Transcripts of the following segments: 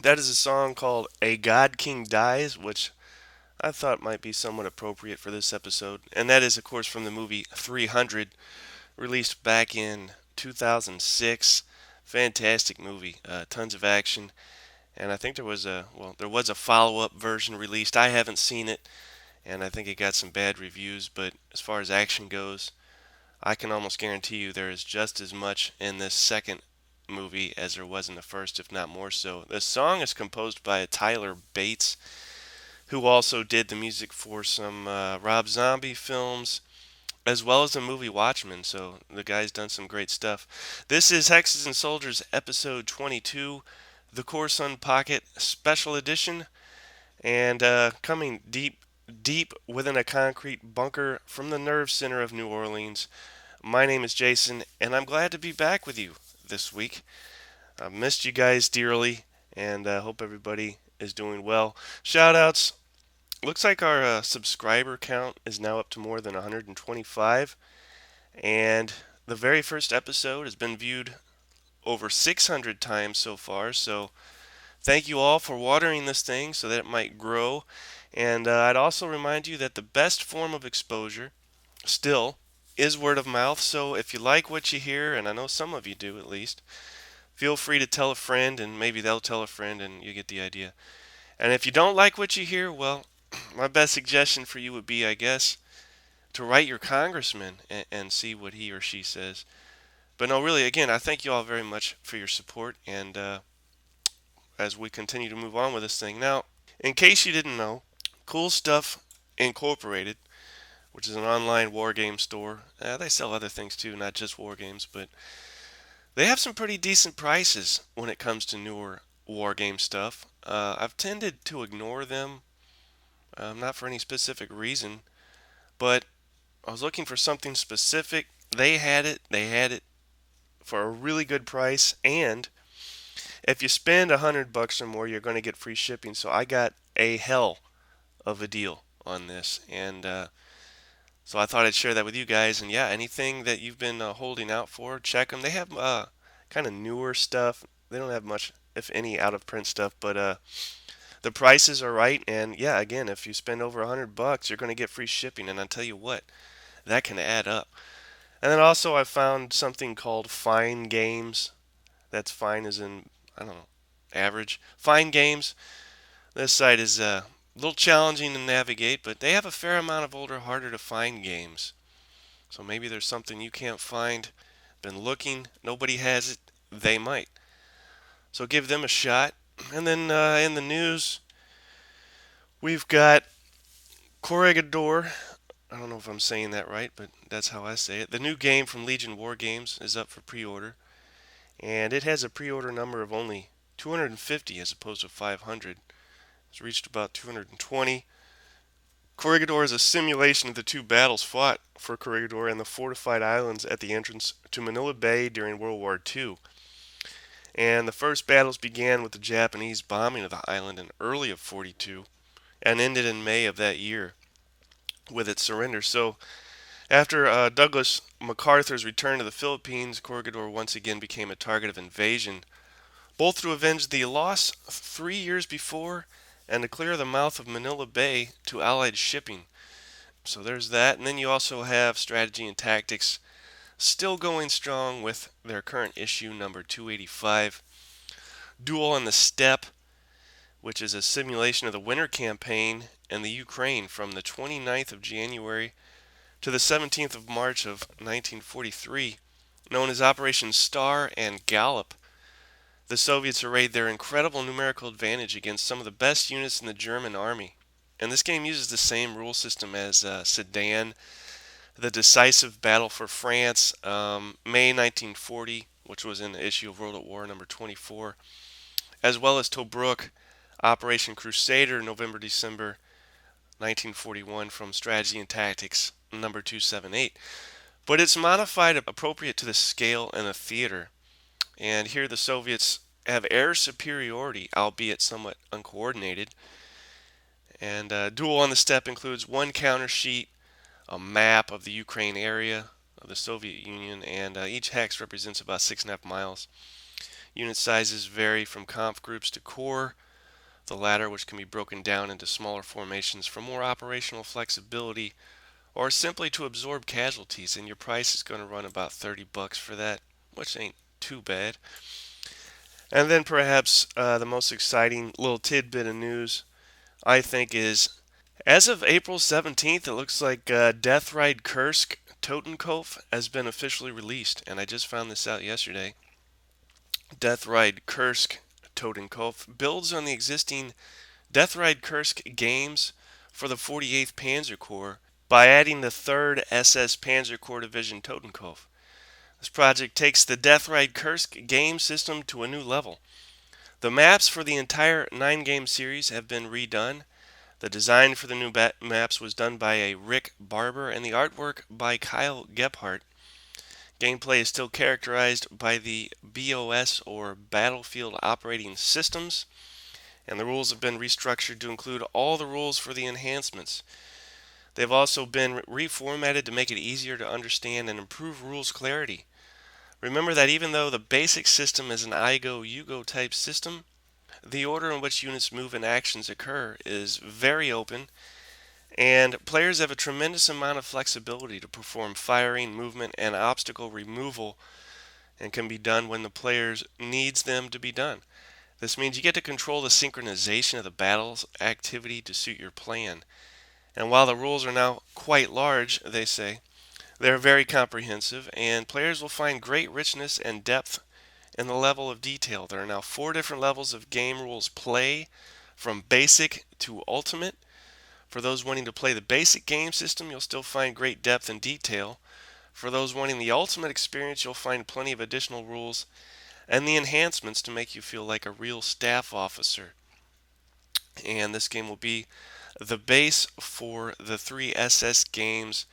That is a song called A God King Dies, which I thought might be somewhat appropriate for this episode. And that is, of course, from the movie 300, released back in 2006. Fantastic movie, tons of action. And I think there was a follow-up version released. I haven't seen it, and I think it got some bad reviews. But as far as action goes, I can almost guarantee you there is just as much in this second movie as there was in the first, if not more so. The song is composed by Tyler Bates, who also did the music for some Rob Zombie films, as well as the movie Watchmen. So the guy's done some great stuff. This is Hexes and Soldiers, episode 22, the Corson Pocket Special Edition, and coming deep within a concrete bunker from the nerve center of New Orleans. My name is Jason, and I'm glad to be back with you this week. I've missed you guys dearly, and I hope everybody is doing well. Shout outs. Looks like our subscriber count is now up to more than 125, and the very first episode has been viewed over 600 times so far. So thank you all for watering this thing so that it might grow. And I'd also remind you that the best form of exposure still is word of mouth. So if you like what you hear, and I know some of you do at least, feel free to tell a friend, and maybe they'll tell a friend, and you get the idea. And if you don't like what you hear, well, my best suggestion for you would be, I guess, to write your congressman and see what he or she says. But no, really, again, I thank you all very much for your support, and as we continue to move on with this thing. Now, in case you didn't know, Cool Stuff Incorporated, which is an online war game store, they sell other things too, not just war games, but they have some pretty decent prices when it comes to newer war game stuff. I've tended to ignore them, not for any specific reason, but I was looking for something specific. They had it. They had it for a really good price, and if you spend $100 or more, you're going to get free shipping. So I got a hell of a deal on this, and so I thought I'd share that with you guys. And yeah, anything that you've been holding out for, check them. They have kind of newer stuff. They don't have much, if any, out of print stuff, but the prices are right. And yeah, again, if you spend over $100, you're going to get free shipping. And I'll tell you what, that can add up. And then also I found something called Fine Games. That's fine as in, I don't know, average. Fine Games. This site is a little challenging to navigate, but they have a fair amount of older, harder to find games. So maybe there's something you can't find. Been looking, nobody has it. They might. So give them a shot. And then in the news, we've got Corregidor. I don't know if I'm saying that right, but that's how I say it. The new game from Legion War Games is up for pre-order, and it has a pre-order number of only 250 as opposed to 500. It's reached about 220. Corregidor is a simulation of the two battles fought for Corregidor and the fortified islands at the entrance to Manila Bay during World War II. And the first battles began with the Japanese bombing of the island in early of 42 and ended in May of that year with its surrender. So after Douglas MacArthur's return to the Philippines, Corregidor once again became a target of invasion, both to avenge the loss 3 years before and to clear the mouth of Manila Bay to Allied shipping. So there's that. And then you also have Strategy and Tactics still going strong with their current issue number 285. Duel on the Steppe, which is a simulation of the winter campaign in the Ukraine from the 29th of January to the 17th of March of 1943, known as Operation Star and Gallop. The Soviets arrayed their incredible numerical advantage against some of the best units in the German army. And this game uses the same rule system as Sedan, the decisive battle for France, May 1940, which was in the issue of World at War number 24, as well as Tobruk, Operation Crusader, November-December 1941 from Strategy and Tactics number 278. But it's modified appropriate to the scale and the theater. And here the Soviets have air superiority, albeit somewhat uncoordinated. And Duel on the Steppe includes one counter sheet, a map of the Ukraine area of the Soviet Union, and each hex represents about 6.5 miles. Unit sizes vary from conf groups to core, the latter which can be broken down into smaller formations for more operational flexibility or simply to absorb casualties, and your price is going to run about $30 for that, which ain't too bad. And then perhaps the most exciting little tidbit of news, I think, is as of April 17th, it looks like Death Ride Kursk Totenkopf has been officially released, and I just found this out yesterday. Death Ride Kursk Totenkopf builds on the existing Death Ride Kursk games for the 48th Panzer Corps by adding the 3rd SS Panzer Corps Division Totenkopf. This project takes the Death Ride Kursk game system to a new level. The maps for the entire 9-game series have been redone. The design for the new maps was done by a Rick Barber and the artwork by Kyle Gebhardt. Gameplay is still characterized by the BOS or Battlefield Operating Systems, and the rules have been restructured to include all the rules for the enhancements. They've also been reformatted to make it easier to understand and improve rules clarity. Remember that even though the basic system is an I go, you go type system, the order in which units move and actions occur is very open, and players have a tremendous amount of flexibility to perform firing, movement, and obstacle removal, and can be done when the player needs them to be done. This means you get to control the synchronization of the battle's activity to suit your plan. And while the rules are now quite large, they say, they're very comprehensive, and players will find great richness and depth in the level of detail. There are now 4 different levels of game rules play, from basic to ultimate. For those wanting to play the basic game system, you'll still find great depth and detail. For those wanting the ultimate experience, you'll find plenty of additional rules and the enhancements to make you feel like a real staff officer. And this game will be the base for the 3 SS games,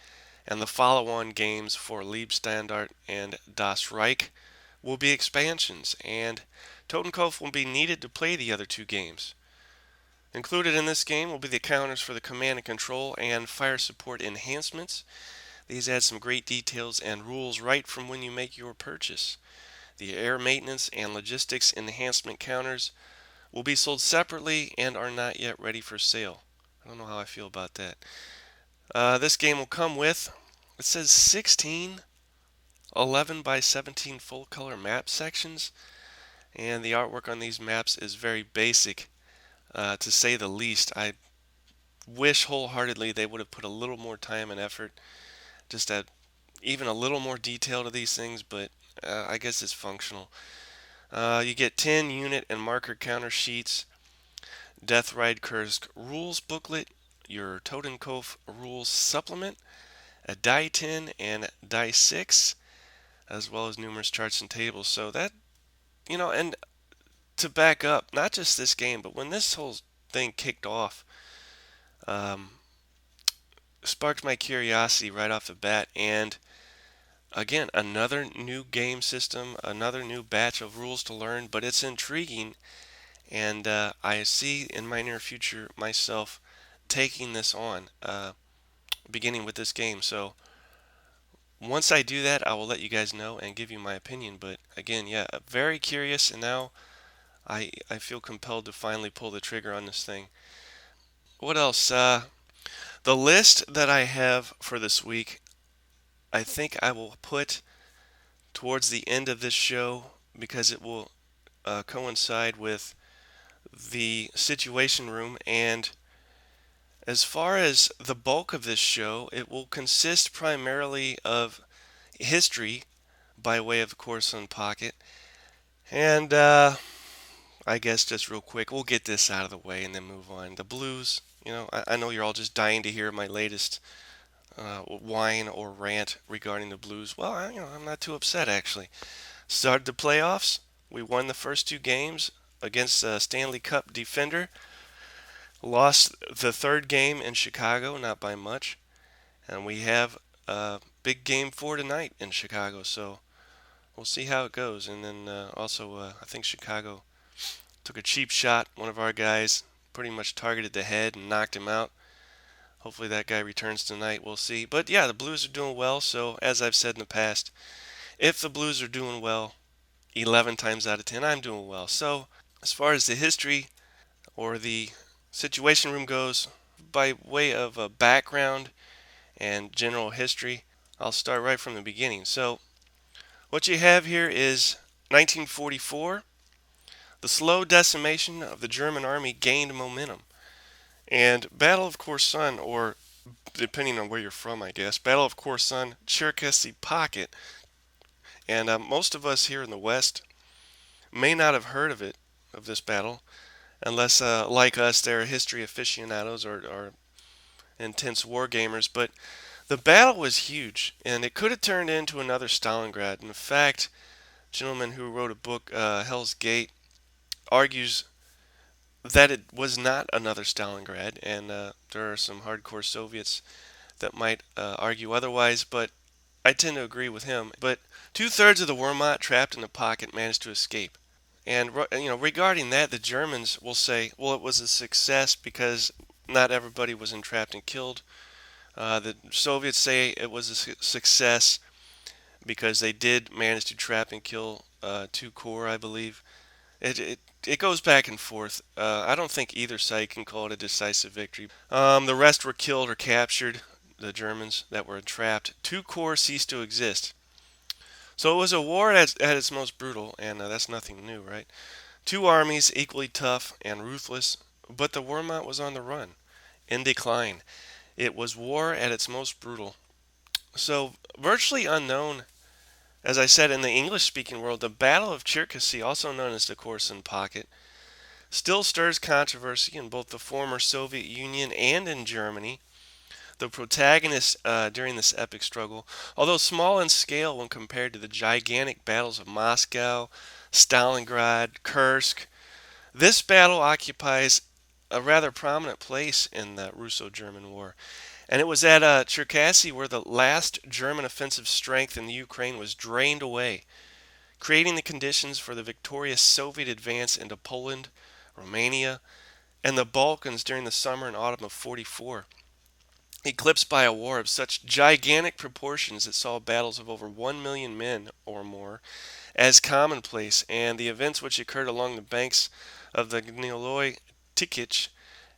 and the follow-on games for Liebstandart and Das Reich will be expansions, and Totenkopf will be needed to play the other 2 games. Included in this game will be the counters for the command and control and fire support enhancements. These add some great details and rules right from when you make your purchase. The air maintenance and logistics enhancement counters will be sold separately and are not yet ready for sale. I don't know how I feel about that. This game will come with, it says 16 11 by 17 full color map sections, and the artwork on these maps is very basic, to say the least. I wish wholeheartedly they would have put a little more time and effort, just add even a little more detail to these things, but I guess it's functional. You get 10 unit and marker counter sheets, Death Ride Kursk rules booklet, your Totenkopf rules supplement, a die 10 and die 6, as well as numerous charts and tables. So that, and to back up, not just this game, but when this whole thing kicked off, um, sparked my curiosity right off the bat. And again, another new game system, another new batch of rules to learn, but it's intriguing. And I see in my near future myself taking this on, beginning with this game. So once I do that, I will let you guys know and give you my opinion. But again, yeah, very curious, and now I feel compelled to finally pull the trigger on this thing. What else? The list that I have for this week, I think I will put towards the end of this show because it will coincide with the Situation Room. And as far as the bulk of this show, it will consist primarily of history by way of Course on Pocket. And I guess just real quick, we'll get this out of the way and then move on. The blues, I know you're all just dying to hear my latest whine or rant regarding the blues. Well, I'm not too upset actually. Started the playoffs. We won the first 2 games against Stanley Cup defender. Lost the 3rd game in Chicago, not by much. And we have a big game 4 tonight in Chicago. So we'll see how it goes. And then also, I think Chicago took a cheap shot. One of our guys pretty much targeted the head and knocked him out. Hopefully that guy returns tonight. We'll see. But yeah, the Blues are doing well. So as I've said in the past, if the Blues are doing well, 11 times out of 10, I'm doing well. So, as far as the history or the Situation Room goes, by way of a background and general history, I'll start right from the beginning. So, what you have here is 1944. The slow decimation of the German army gained momentum. And Battle of Corson, or depending on where you're from, I guess, Battle of Corson, Cherkasy Pocket, and most of us here in the West may not have heard of it, of this battle, unless, like us, they're history aficionados or intense war gamers. But the battle was huge, and it could have turned into another Stalingrad. In fact, a gentleman who wrote a book, Hell's Gate, argues that it was not another Stalingrad, and there are some hardcore Soviets that might argue otherwise, but I tend to agree with him. But two-thirds of the Wehrmacht trapped in the pocket managed to escape. And regarding that, the Germans will say, well, it was a success because not everybody was entrapped and killed. The Soviets say it was a success because they did manage to trap and kill 2 corps, I believe. It goes back and forth. I don't think either side can call it a decisive victory. The rest were killed or captured. The Germans that were entrapped. 2 corps ceased to exist. So it was a war at its most brutal, and that's nothing new, right? Two armies equally tough and ruthless, but the Wehrmacht was on the run, in decline. It was war at its most brutal. So, virtually unknown, as I said, in the English speaking world, the Battle of Cherkasy, also known as the Korsun Pocket, still stirs controversy in both the former Soviet Union and in Germany. The protagonists during this epic struggle, although small in scale when compared to the gigantic battles of Moscow, Stalingrad, Kursk, this battle occupies a rather prominent place in the Russo-German War. And it was at Cherkasy where the last German offensive strength in the Ukraine was drained away, creating the conditions for the victorious Soviet advance into Poland, Romania, and the Balkans during the summer and autumn of 44. Eclipsed by a war of such gigantic proportions that saw battles of over 1 million men or more as commonplace, and the events which occurred along the banks of the Gniloy Tikich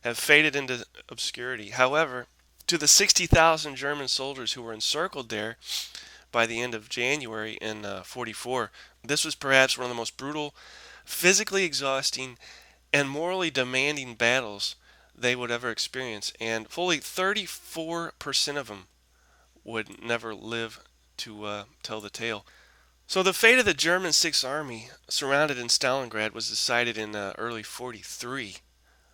have faded into obscurity. However, to the 60,000 German soldiers who were encircled there by the end of January in 44, this was perhaps one of the most brutal, physically exhausting, and morally demanding battles they would ever experience, and fully 34% of them would never live to tell the tale. So the fate of the German Sixth Army, surrounded in Stalingrad, was decided in early 43,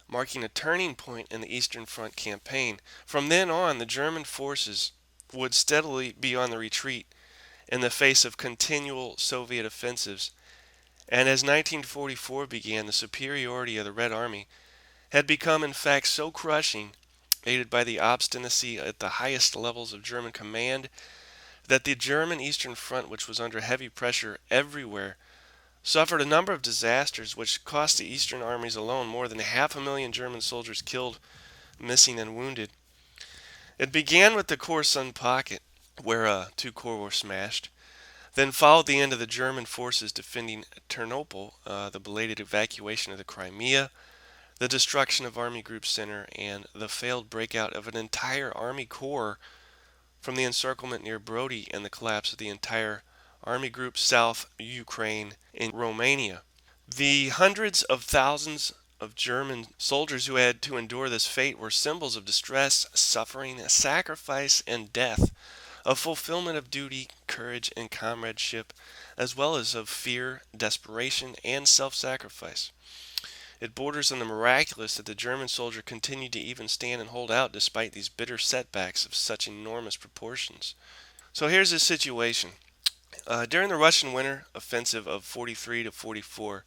marking a turning point in the Eastern Front campaign. From then on, the German forces would steadily be on the retreat in the face of continual Soviet offensives. And as 1944 began, the superiority of the Red Army had become in fact so crushing, aided by the obstinacy at the highest levels of German command, that the German Eastern Front, which was under heavy pressure everywhere, suffered a number of disasters which cost the Eastern armies alone more than 500,000 German soldiers killed, missing, and wounded. It began with the Korsun Pocket, where 2 corps were smashed. Then followed the end of the German forces defending Ternopil, the belated evacuation of the Crimea, the destruction of Army Group Center, and the failed breakout of an entire Army Corps from the encirclement near Brody and the collapse of the entire Army Group South Ukraine in Romania. The hundreds of thousands of German soldiers who had to endure this fate were symbols of distress, suffering, sacrifice, and death, of fulfillment of duty, courage, and comradeship, as well as of fear, desperation, and self-sacrifice. It borders on the miraculous that the German soldier continued to even stand and hold out despite these bitter setbacks of such enormous proportions. So here's the situation. During the Russian winter offensive of 43 to 44,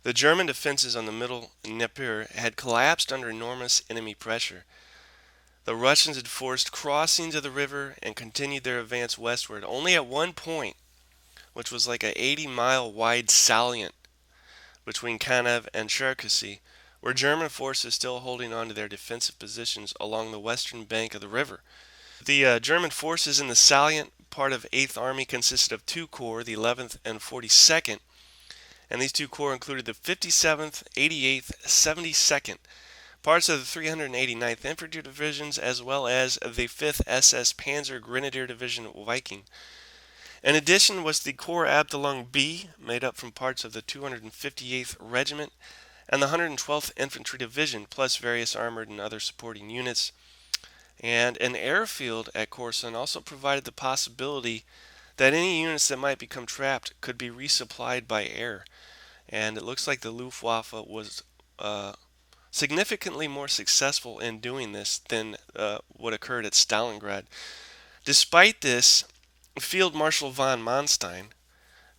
the German defenses on the middle Dnieper had collapsed under enormous enemy pressure. The Russians had forced crossings of the river and continued their advance westward, only at one point, which was like a 80-mile wide salient between Kanev and Cherkasy, were German forces still holding on to their defensive positions along the western bank of the river. The German forces in the salient part of 8th Army consisted of 2 corps, the 11th and 42nd, And these two corps included the 57th, 88th, 72nd, parts of the 389th Infantry Divisions, as well as the 5th SS Panzer Grenadier Division Viking. In addition was the Corps Abteilung B, made up from parts of the 258th Regiment and the 112th Infantry Division, plus various armored and other supporting units. And an airfield at Korsun also provided the possibility that any units that might become trapped could be resupplied by air. And it looks like the Luftwaffe was significantly more successful in doing this than what occurred at Stalingrad. Despite this, Field Marshal von Manstein,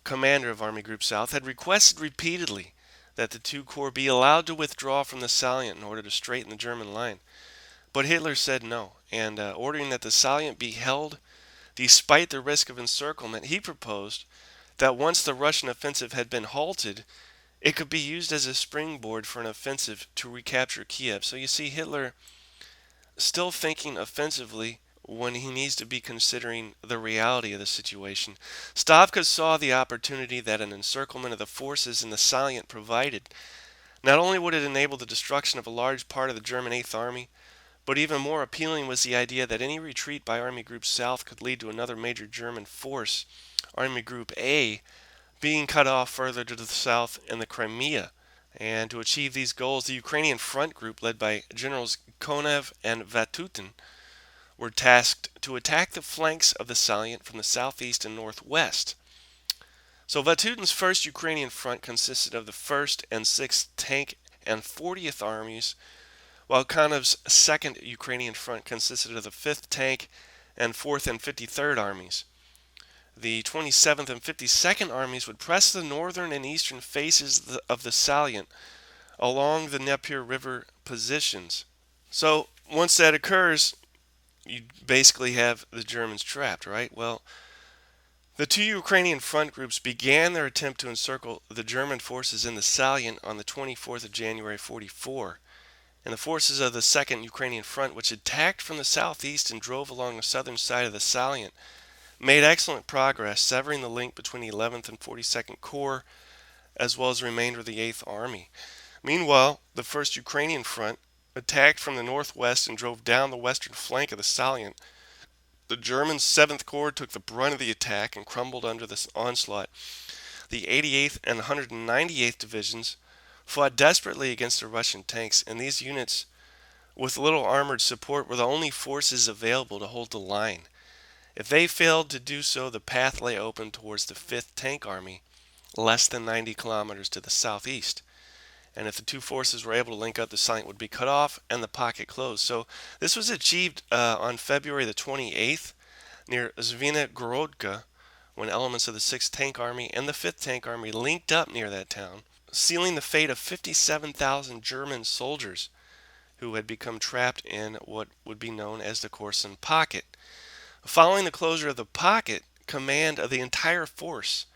commander of Army Group South, had requested repeatedly that the two corps be allowed to withdraw from the salient in order to straighten the German line. But Hitler said no, and ordering that the salient be held despite the risk of encirclement, he proposed that once the Russian offensive had been halted, it could be used as a springboard for an offensive to recapture Kiev. So you see Hitler still thinking offensively when he needs to be considering the reality of the situation. Stavka saw the opportunity that an encirclement of the forces in the salient provided. Not only would it enable the destruction of a large part of the German 8th Army, but even more appealing was the idea that any retreat by Army Group South could lead to another major German force, Army Group A, being cut off further to the south in the Crimea. And to achieve these goals, the Ukrainian front group, led by Generals Konev and Vatutin, were tasked to attack the flanks of the salient from the southeast and northwest. So Vatutin's 1st Ukrainian front consisted of the 1st and 6th Tank and 40th Armies, while Konev's 2nd Ukrainian front consisted of the 5th Tank and 4th and 53rd Armies. The 27th and 52nd Armies would press the northern and eastern faces of the salient along the Dnieper River positions. So once that occurs, you basically have the Germans trapped, right? Well, the two Ukrainian front groups began their attempt to encircle the German forces in the salient on the 24th of January 44. And the forces of the 2nd Ukrainian Front, which attacked from the southeast and drove along the southern side of the salient, made excellent progress, severing the link between the 11th and 42nd Corps, as well as the remainder of the 8th Army. Meanwhile, the 1st Ukrainian Front attacked from the northwest and drove down the western flank of the salient. The German 7th Corps took the brunt of the attack and crumbled under this onslaught. The 88th and 198th Divisions fought desperately against the Russian tanks, and these units, with little armored support, were the only forces available to hold the line. If they failed to do so, the path lay open towards the 5th Tank Army, less than 90 kilometers to the southeast. And if the two forces were able to link up, the salient would be cut off and the pocket closed. So this was achieved on February the 28th near Zvinogorodka, when elements of the 6th Tank Army and the 5th Tank Army linked up near that town, sealing the fate of 57,000 German soldiers who had become trapped in what would be known as the Korsun Pocket. Following the closure of the pocket, command of the entire force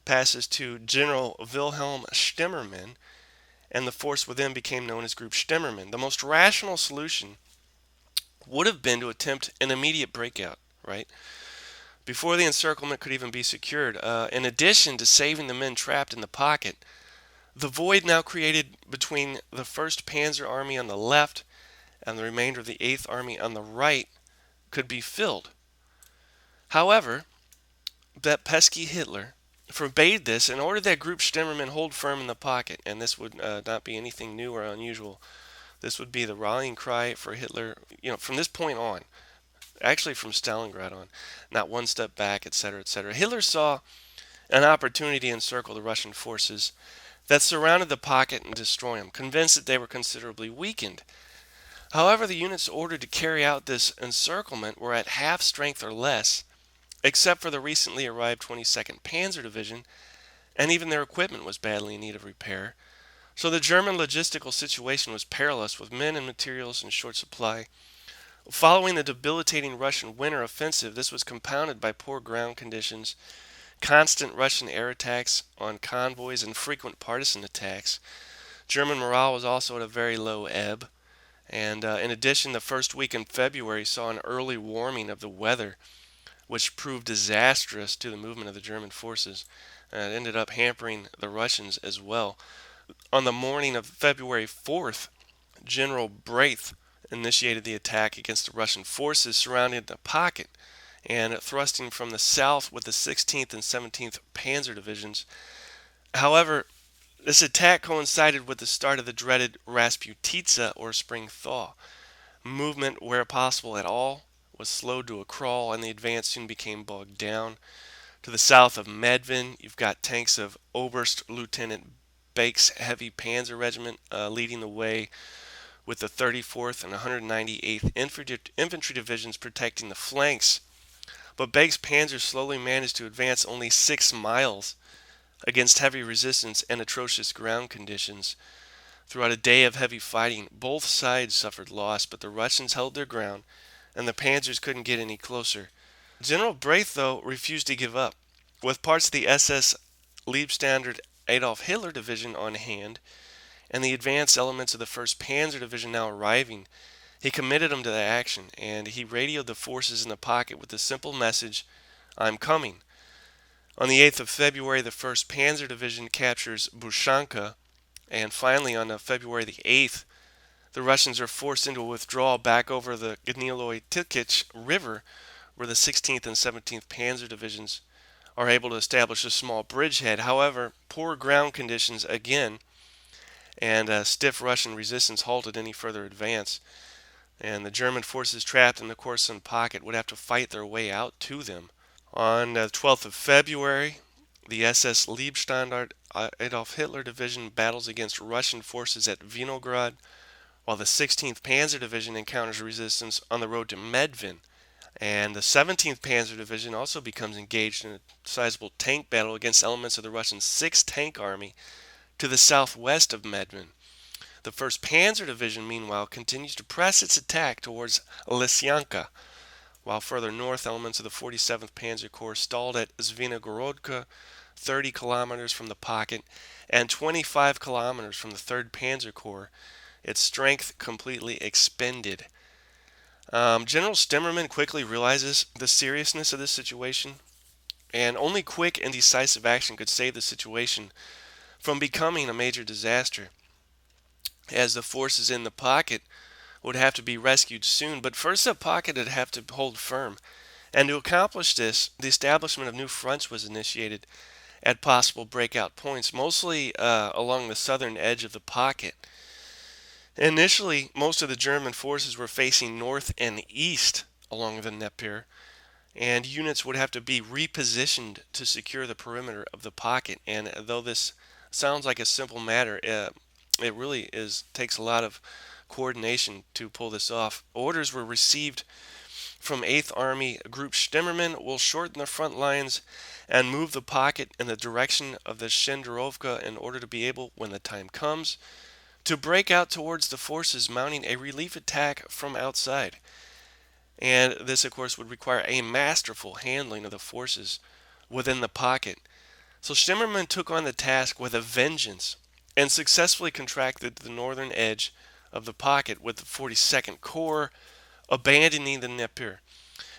passes to General Wilhelm Stemmermann, and the force within became known as Group Stemmermann. The most rational solution would have been to attempt an immediate breakout, right? Before the encirclement could even be secured. In addition to saving the men trapped in the pocket, the void now created between the 1st Panzer Army on the left and the remainder of the 8th Army on the right could be filled. However, that pesky Hitler forbade this and ordered that Group Stemmermann hold firm in the pocket, and this would not be anything new or unusual. This would be the rallying cry for Hitler, from this point on, actually from Stalingrad on, not one step back, etc., etc. Hitler saw an opportunity to encircle the Russian forces that surrounded the pocket and destroy them, convinced that they were considerably weakened. However, the units ordered to carry out this encirclement were at half strength or less, except for the recently arrived 22nd Panzer Division, and even their equipment was badly in need of repair. So the German logistical situation was perilous, with men and materials in short supply. Following the debilitating Russian winter offensive, this was compounded by poor ground conditions, constant Russian air attacks on convoys, and frequent partisan attacks. German morale was also at a very low ebb. And in addition, the first week in February saw an early warming of the weather, which proved disastrous to the movement of the German forces. and it ended up hampering the Russians as well. On the morning of February 4th, General Braith initiated the attack against the Russian forces surrounding the pocket and thrusting from the south with the 16th and 17th Panzer Divisions. However, this attack coincided with the start of the dreaded Rasputitsa or spring thaw. Movement, where possible at all, was slowed to a crawl, and the advance soon became bogged down. To the south of Medvin, you've got tanks of Oberst Lieutenant Bake's Heavy Panzer Regiment leading the way, with the 34th and 198th Infantry Divisions protecting the flanks. But Bake's panzer slowly managed to advance only 6 miles against heavy resistance and atrocious ground conditions. Throughout a day of heavy fighting, both sides suffered loss, but the Russians held their ground, and the panzers couldn't get any closer. General Braith, though, refused to give up. With parts of the SS Leibstandard Adolf Hitler Division on hand, and the advanced elements of the 1st Panzer Division now arriving, he committed them to the action, and he radioed the forces in the pocket with the simple message, "I'm coming." On the 8th of February, the 1st Panzer Division captures Bushanka, and finally on February the 8th, the Russians are forced into a withdrawal back over the Gniloy-Tilkich River, where the 16th and 17th Panzer Divisions are able to establish a small bridgehead. However, poor ground conditions again and stiff Russian resistance halted any further advance, and the German forces trapped in the Korsun pocket would have to fight their way out to them. On the 12th of February, the SS Leibstandard Adolf Hitler Division battles against Russian forces at Vinograd, while the 16th Panzer Division encounters resistance on the road to Medvin. And the 17th Panzer Division also becomes engaged in a sizable tank battle against elements of the Russian 6th Tank Army to the southwest of Medvin. The 1st Panzer Division, meanwhile, continues to press its attack towards Lysyanka, while further north, elements of the 47th Panzer Corps stalled at Zvinogorodka, 30 kilometers from the pocket, and 25 kilometers from the 3rd Panzer Corps, its strength completely expended. General Stemmerman quickly realizes the seriousness of this situation, and only quick and decisive action could save the situation from becoming a major disaster, as the forces in the pocket would have to be rescued soon. But first, the pocket would have to hold firm, and to accomplish this, the establishment of new fronts was initiated at possible breakout points, mostly along the southern edge of the pocket. Initially, most of the German forces were facing north and east along the Dnieper, and units would have to be repositioned to secure the perimeter of the pocket. And though this sounds like a simple matter, it really takes a lot of coordination to pull this off. Orders were received from 8th Army Group Stemmerman will shorten the front lines and move the pocket in the direction of the Shenderovka in order to be able, when the time comes, to break out towards the forces mounting a relief attack from outside. And this, of course, would require a masterful handling of the forces within the pocket. So Stemmerman took on the task with a vengeance and successfully contracted the northern edge of the pocket with the 42nd Corps abandoning the Dnieper.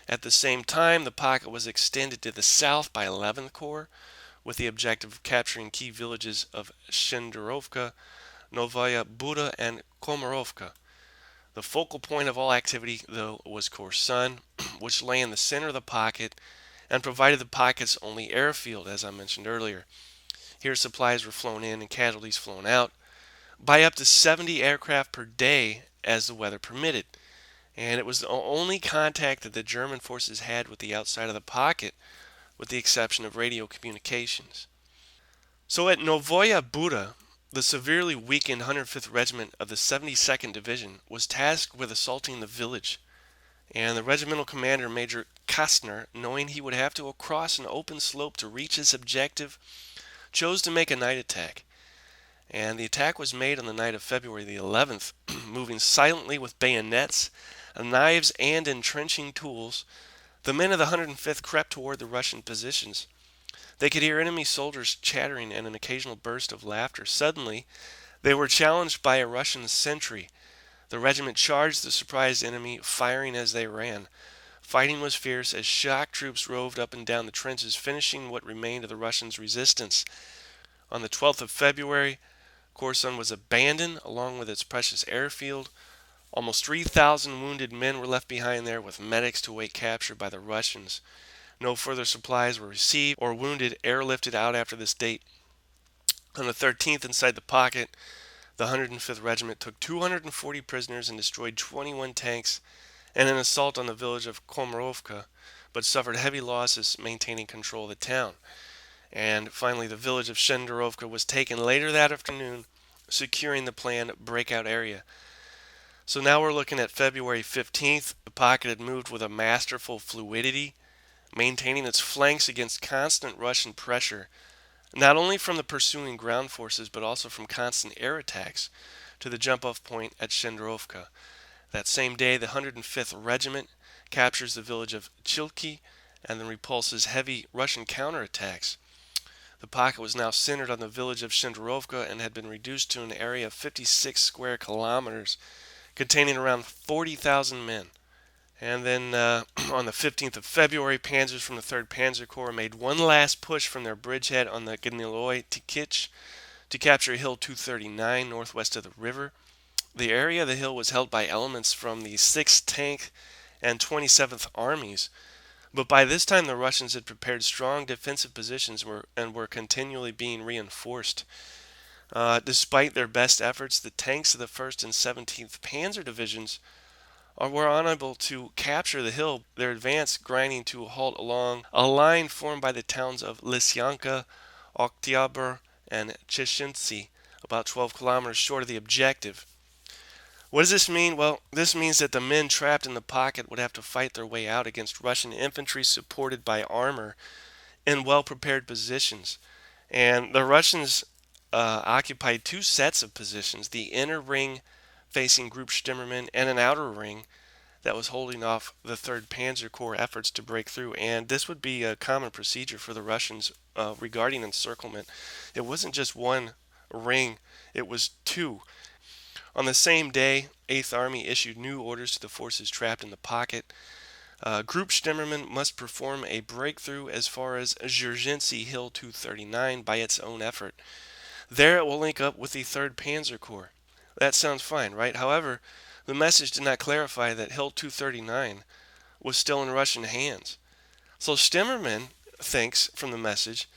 At the same time, the pocket was extended to the south by 11th Corps with the objective of capturing key villages of Shenderovka, Novaya Buda, and Komarovka. The focal point of all activity, though, was Korsun, which lay in the center of the pocket and provided the pocket's only airfield, as I mentioned earlier. Here supplies were flown in and casualties flown out by up to 70 aircraft per day as the weather permitted. And it was the only contact that the German forces had with the outside of the pocket, with the exception of radio communications. So at Novaya Buda, the severely weakened 105th Regiment of the 72nd Division was tasked with assaulting the village, and the regimental commander, Major Kastner, knowing he would have to cross an open slope to reach his objective, chose to make a night attack. And the attack was made on the night of February the 11th, moving silently with bayonets, knives, and entrenching tools. The men of the 105th crept toward the Russian positions. They could hear enemy soldiers chattering and an occasional burst of laughter. Suddenly, they were challenged by a Russian sentry. The regiment charged the surprised enemy, firing as they ran. Fighting was fierce as shock troops roved up and down the trenches, finishing what remained of the Russians' resistance. On the 12th of February, Korsun was abandoned along with its precious airfield. Almost 3,000 wounded men were left behind there with medics to await capture by the Russians. No further supplies were received or wounded airlifted out after this date. On the 13th, inside the pocket, the 105th Regiment took 240 prisoners and destroyed 21 tanks and an assault on the village of Komarovka, but suffered heavy losses maintaining control of the town. And finally, the village of Shenderovka was taken later that afternoon, securing the planned breakout area. So now we're looking at February 15th. The pocket had moved with a masterful fluidity, maintaining its flanks against constant Russian pressure, not only from the pursuing ground forces, but also from constant air attacks to the jump-off point at Shenderovka. That same day, the 105th Regiment captures the village of Chilki and then repulses heavy Russian counterattacks. The pocket was now centered on the village of Shenderovka and had been reduced to an area of 56 square kilometers, containing around 40,000 men. And then on the 15th of February, panzers from the 3rd Panzer Corps made one last push from their bridgehead on the Gniloy Tikich to capture Hill 239 northwest of the river. The area of the hill was held by elements from the 6th Tank and 27th Armies, but by this time the Russians had prepared strong defensive positions and were continually being reinforced. Despite their best efforts, the tanks of the 1st and 17th Panzer Divisions were unable to capture the hill, their advance grinding to a halt along a line formed by the towns of Lysyanka, Oktyabr, and Cheshinsky, about 12 kilometers short of the objective. What does this mean? Well, this means that the men trapped in the pocket would have to fight their way out against Russian infantry supported by armor in well-prepared positions. And the Russians occupied two sets of positions, the inner ring facing Group Stimmermann and an outer ring that was holding off the 3rd Panzer Corps efforts to break through. And this would be a common procedure for the Russians regarding encirclement. It wasn't just one ring, it was two. On the same day, 8th Army issued new orders to the forces trapped in the pocket. Group Stimmermann must perform a breakthrough as far as Dzerzhinsky Hill 239 by its own effort. There it will link up with the 3rd Panzer Corps. That sounds fine, right? However, the message did not clarify that Hill 239 was still in Russian hands. So Stimmermann thinks from the message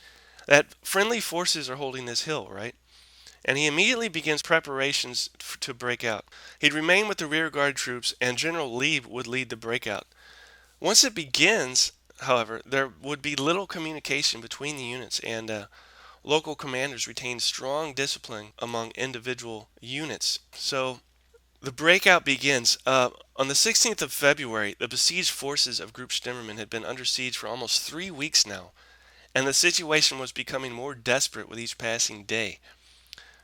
that friendly forces are holding this hill, right? And he immediately begins preparations to break out. He'd remain with the rearguard troops, and General Lieb would lead the breakout. Once it begins, however, there would be little communication between the units, and local commanders retained strong discipline among individual units. So the breakout begins. On the 16th of February, the besieged forces of Group Stimmermann had been under siege for almost 3 weeks now, and the situation was becoming more desperate with each passing day.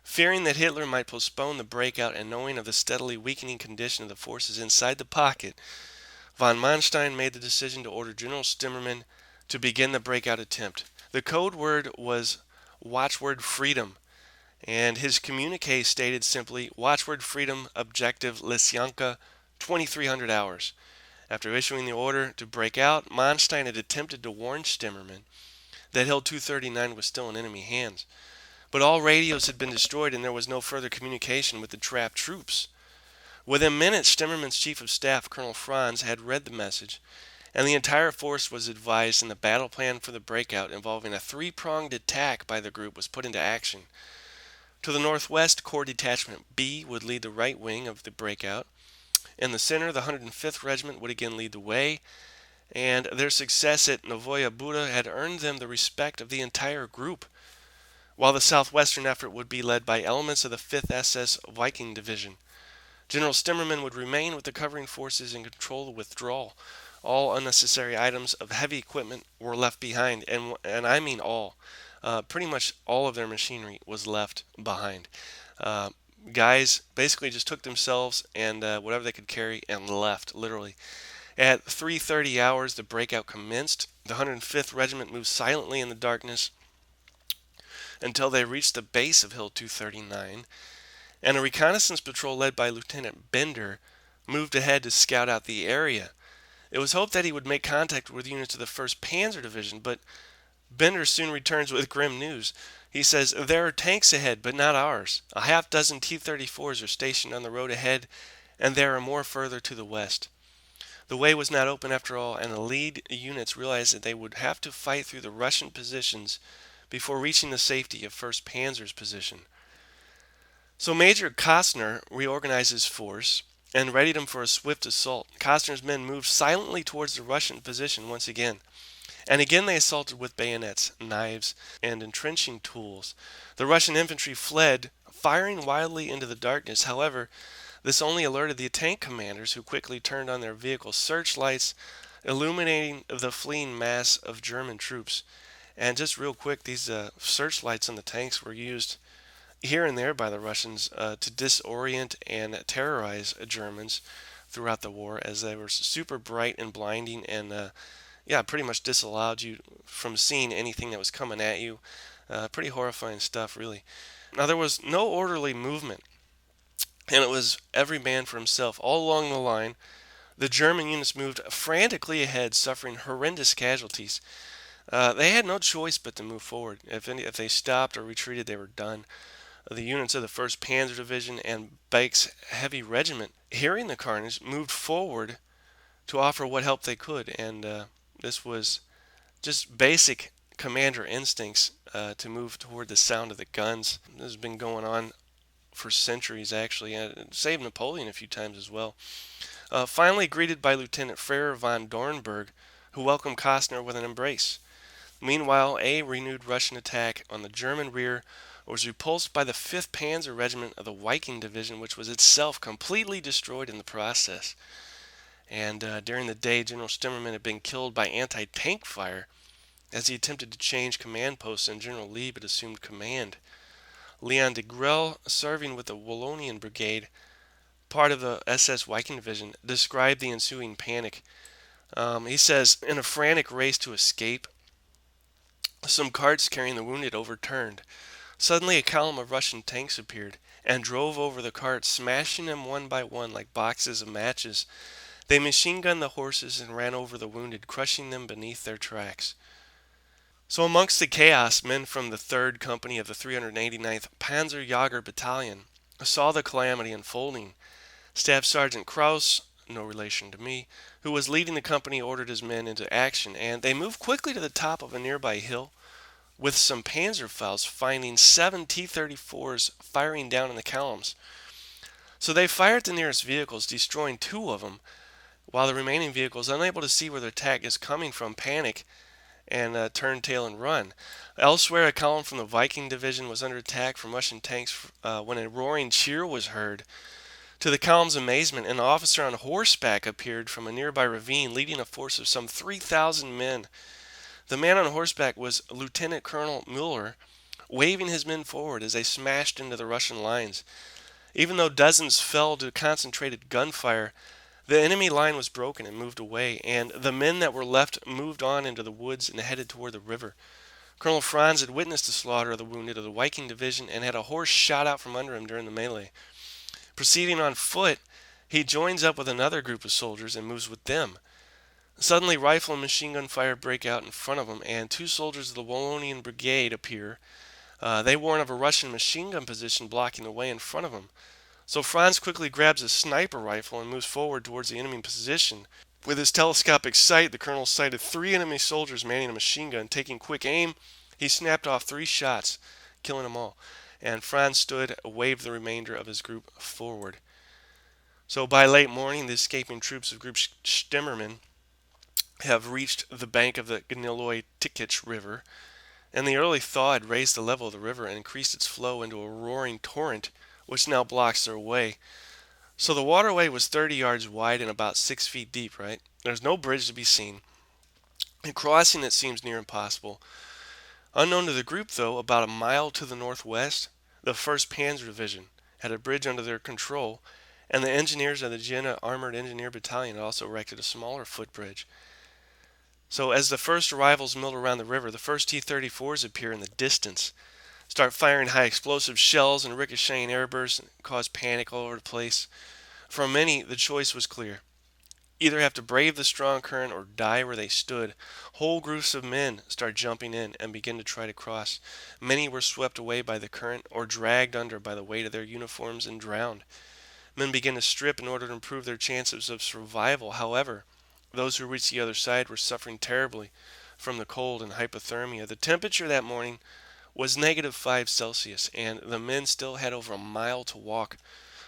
Fearing that Hitler might postpone the breakout and knowing of the steadily weakening condition of the forces inside the pocket, von Manstein made the decision to order General Stimmermann to begin the breakout attempt. The code word was watchword freedom, and his communique stated simply, watchword freedom, objective Lysyanka, 2300 hours. After issuing the order to break out, Manstein had attempted to warn Stimmermann that Hill 239 was still in enemy hands. But all radios had been destroyed and there was no further communication with the trapped troops. Within minutes, Stimmermann's chief of staff, Colonel Franz, had read the message, and the entire force was advised, and the battle plan for the breakout involving a three-pronged attack by the group was put into action. To the northwest, Corps Detachment B would lead the right wing of the breakout. In the center, the 105th Regiment would again lead the way, and their success at Novoye Buda had earned them the respect of the entire group, while the southwestern effort would be led by elements of the 5th SS Viking Division. General Stimmermann would remain with the covering forces and control the withdrawal. All unnecessary items of heavy equipment were left behind, and I mean all. Pretty much all of their machinery was left behind. Guys basically just took themselves and whatever they could carry and left, literally. At 3:30 hours, the breakout commenced. The 105th Regiment moved silently in the darkness until they reached the base of Hill 239, and a reconnaissance patrol led by Lieutenant Bender moved ahead to scout out the area. It was hoped that he would make contact with units of the 1st Panzer Division, but Bender soon returns with grim news. He says, "There are tanks ahead, but not ours. A half dozen T-34s are stationed on the road ahead, and there are more further to the west." The way was not open after all, and the lead units realized that they would have to fight through the Russian positions before reaching the safety of 1st Panzer's position. So Major Kostner reorganized his force and readied him for a swift assault. Kostner's men moved silently towards the Russian position once again. And again they assaulted with bayonets, knives, and entrenching tools. The Russian infantry fled, firing wildly into the darkness. However, this only alerted the tank commanders, who quickly turned on their vehicle searchlights, illuminating the fleeing mass of German troops. And just real quick, these searchlights on the tanks were used here and there by the Russians to disorient and terrorize Germans throughout the war, as they were super bright and blinding, and yeah, pretty much disallowed you from seeing anything that was coming at you. Pretty horrifying stuff, really. Now, there was no orderly movement, and it was every man for himself. All along the line, the German units moved frantically ahead, suffering horrendous casualties. They had no choice but to move forward. If they stopped or retreated, they were done. The units of the 1st Panzer Division and Bake's Heavy Regiment, hearing the carnage, moved forward to offer what help they could, and this was just basic commander instincts to move toward the sound of the guns. This has been going on for centuries, actually, and it saved Napoleon a few times as well. Finally greeted by Lieutenant Frere von Dornberg, who welcomed Kostner with an embrace. Meanwhile, a renewed Russian attack on the German rear was repulsed by the 5th Panzer Regiment of the Viking Division, which was itself completely destroyed in the process. And during the day, General Stemmerman had been killed by anti-tank fire as he attempted to change command posts, and General Lieb had assumed command. Leon de Grelle, serving with the Wallonian Brigade, part of the SS Viking Division, described the ensuing panic. He says, "In a frantic race to escape, some carts carrying the wounded overturned. Suddenly a column of Russian tanks appeared and drove over the carts, smashing them one by one like boxes of matches. They machine-gunned the horses and ran over the wounded, crushing them beneath their tracks." So amongst the chaos, men from the 3rd Company of the 389th Panzerjäger Battalion saw the calamity unfolding. Staff Sergeant Kraus, no relation to me, who was leading the company, ordered his men into action, and they moved quickly to the top of a nearby hill with some Panzerfaust, finding 7 T-34s firing down in the columns. So they fired at the nearest vehicles, destroying 2 of them, while the remaining vehicles, unable to see where the attack is coming from, panic and turn tail and run. Elsewhere, a column from the Viking Division was under attack from Russian tanks when a roaring cheer was heard. To the column's amazement, an officer on horseback appeared from a nearby ravine, leading a force of some 3,000 men. The man on horseback was Lieutenant Colonel Müller, waving his men forward as they smashed into the Russian lines. Even though dozens fell to concentrated gunfire, the enemy line was broken and moved away, and the men that were left moved on into the woods and headed toward the river. Colonel Franz had witnessed the slaughter of the wounded of the Viking Division and had a horse shot out from under him during the melee. Proceeding on foot, he joins up with another group of soldiers and moves with them. Suddenly, rifle and machine gun fire break out in front of him, and 2 soldiers of the Wallonian Brigade appear. They warn of a Russian machine gun position blocking the way in front of him. So Franz quickly grabs a sniper rifle and moves forward towards the enemy position. With his telescopic sight, the colonel sighted 3 enemy soldiers manning a machine gun. Taking quick aim, he snapped off 3 shots, killing them all. And Franz stood, waved the remainder of his group forward. So by late morning, the escaping troops of Group Stemmerman have reached the bank of the Gniloy Tikich River, and the early thaw had raised the level of the river and increased its flow into a roaring torrent, which now blocks their way. So the waterway was 30 yards wide and about 6 feet deep, right? There's no bridge to be seen, and crossing it seems near impossible. Unknown to the group, though, about a mile to the northwest, the 1st Panzer Division had a bridge under their control, and the engineers of the Jena Armored Engineer Battalion had also erected a smaller footbridge. So as the first arrivals milled around the river, the first T-34s appear in the distance, start firing high explosive shells and ricocheting airbursts, and cause panic all over the place. For many, the choice was clear. either have to brave the strong current or die where they stood. Whole groups of men start jumping in and begin to try to cross. Many were swept away by the current or dragged under by the weight of their uniforms and drowned. Men began to strip in order to improve their chances of survival. However, those who reached the other side were suffering terribly from the cold and hypothermia. The temperature that morning was -5 Celsius, and the men still had over a mile to walk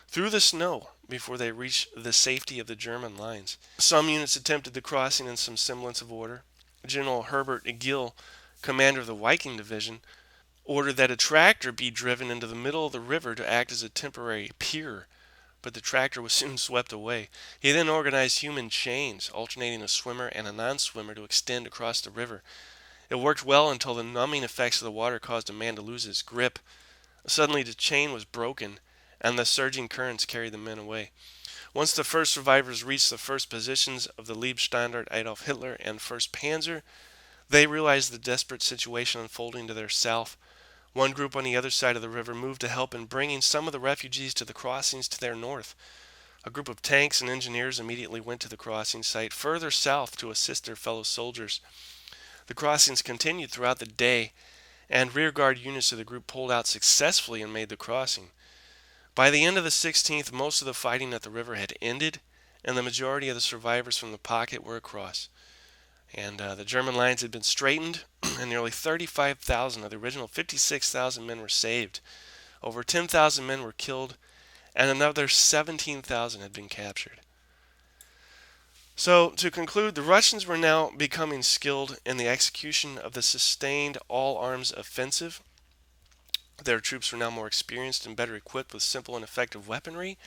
through the snow before they reached the safety of the German lines. Some units attempted the crossing in some semblance of order. General Herbert Gill, commander of the Viking Division, ordered that a tractor be driven into the middle of the river to act as a temporary pier, but the tractor was soon swept away. He then organized human chains, alternating a swimmer and a non-swimmer, to extend across the river. It worked well until the numbing effects of the water caused a man to lose his grip. Suddenly the chain was broken, and the surging currents carried the men away. Once the first survivors reached the first positions of the Leibstandarte Adolf Hitler and 1st Panzer, they realized the desperate situation unfolding to their south. One group on the other side of the river moved to help in bringing some of the refugees to the crossings to their north. A group of tanks and engineers immediately went to the crossing site further south to assist their fellow soldiers. The crossings continued throughout the day, and rearguard units of the group pulled out successfully and made the crossing. By the end of the 16th, most of the fighting at the river had ended, and the majority of the survivors from the pocket were across. And the German lines had been straightened, and nearly 35,000 of the original 56,000 men were saved. Over 10,000 men were killed, and another 17,000 had been captured. So, to conclude, the Russians were now becoming skilled in the execution of the sustained all-arms offensive. Their troops were now more experienced and better equipped with simple and effective weaponry,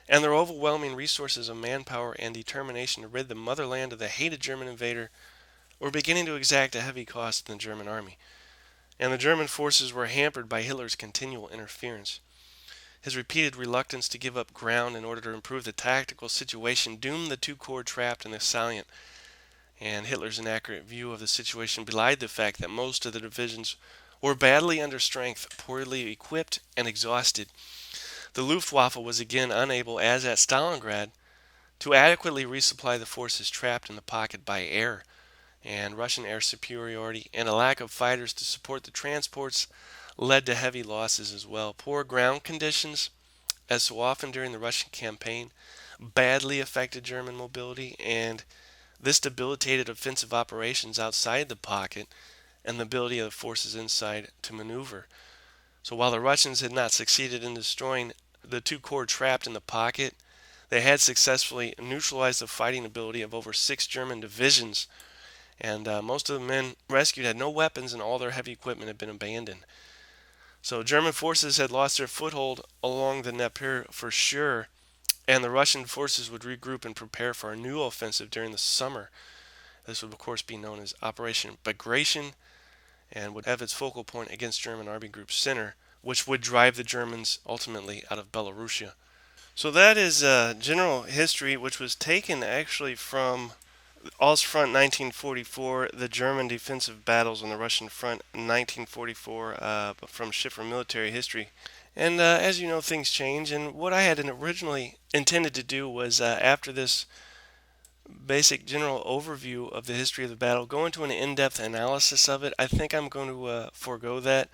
and their overwhelming resources of manpower and determination to rid the motherland of the hated German invader were beginning to exact a heavy cost in the German army. And the German forces were hampered by Hitler's continual interference. His repeated reluctance to give up ground in order to improve the tactical situation doomed the two corps trapped in the salient, and Hitler's inaccurate view of the situation belied the fact that most of the divisions were badly under strength, poorly equipped, and exhausted. The Luftwaffe was again unable, as at Stalingrad, to adequately resupply the forces trapped in the pocket by air, and Russian air superiority and a lack of fighters to support the transports led to heavy losses as well. Poor ground conditions, as so often during the Russian campaign, badly affected German mobility, and this debilitated offensive operations outside the pocket and the ability of the forces inside to maneuver. So while the Russians had not succeeded in destroying the two corps trapped in the pocket, they had successfully neutralized the fighting ability of over 6 German divisions, and most of the men rescued had no weapons and all their heavy equipment had been abandoned. So German forces had lost their foothold along the Dnieper for sure, and the Russian forces would regroup and prepare for a new offensive during the summer. This would of course be known as Operation Bagration, and would have its focal point against German Army Group Center, which would drive the Germans ultimately out of Belarusia. So that is general history, which was taken actually from Ostfront 1944, the German defensive battles on the Russian front 1944, from Schiffer Military History. And as you know, things change, and what I had originally intended to do was, after this basic general overview of the history of the battle, go into an in-depth analysis of it. I think I'm going to forego that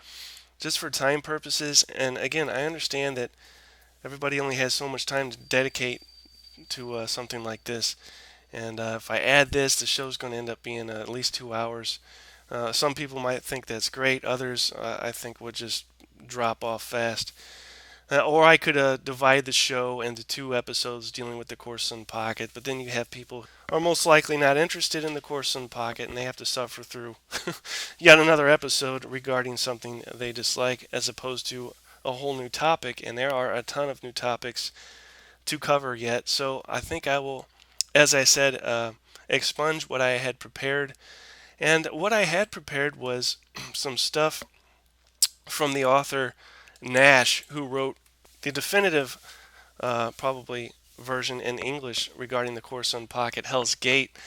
just for time purposes. And again, I understand that everybody only has so much time to dedicate to something like this. And if I add this, the show's going to end up being at least 2 hours. Some people might think that's great. Others, I think, would just drop off fast. Or I could divide the show into 2 episodes dealing with the Corson Pocket, but then you have people who are most likely not interested in the Corson Pocket, and they have to suffer through yet another episode regarding something they dislike, as opposed to a whole new topic. And there are a ton of new topics to cover yet, so I think I will, as I said, expunge what I had prepared. And what I had prepared was some stuff from the author Nash, who wrote the definitive, probably, version in English regarding the Corson Pocket, Hell's Gate.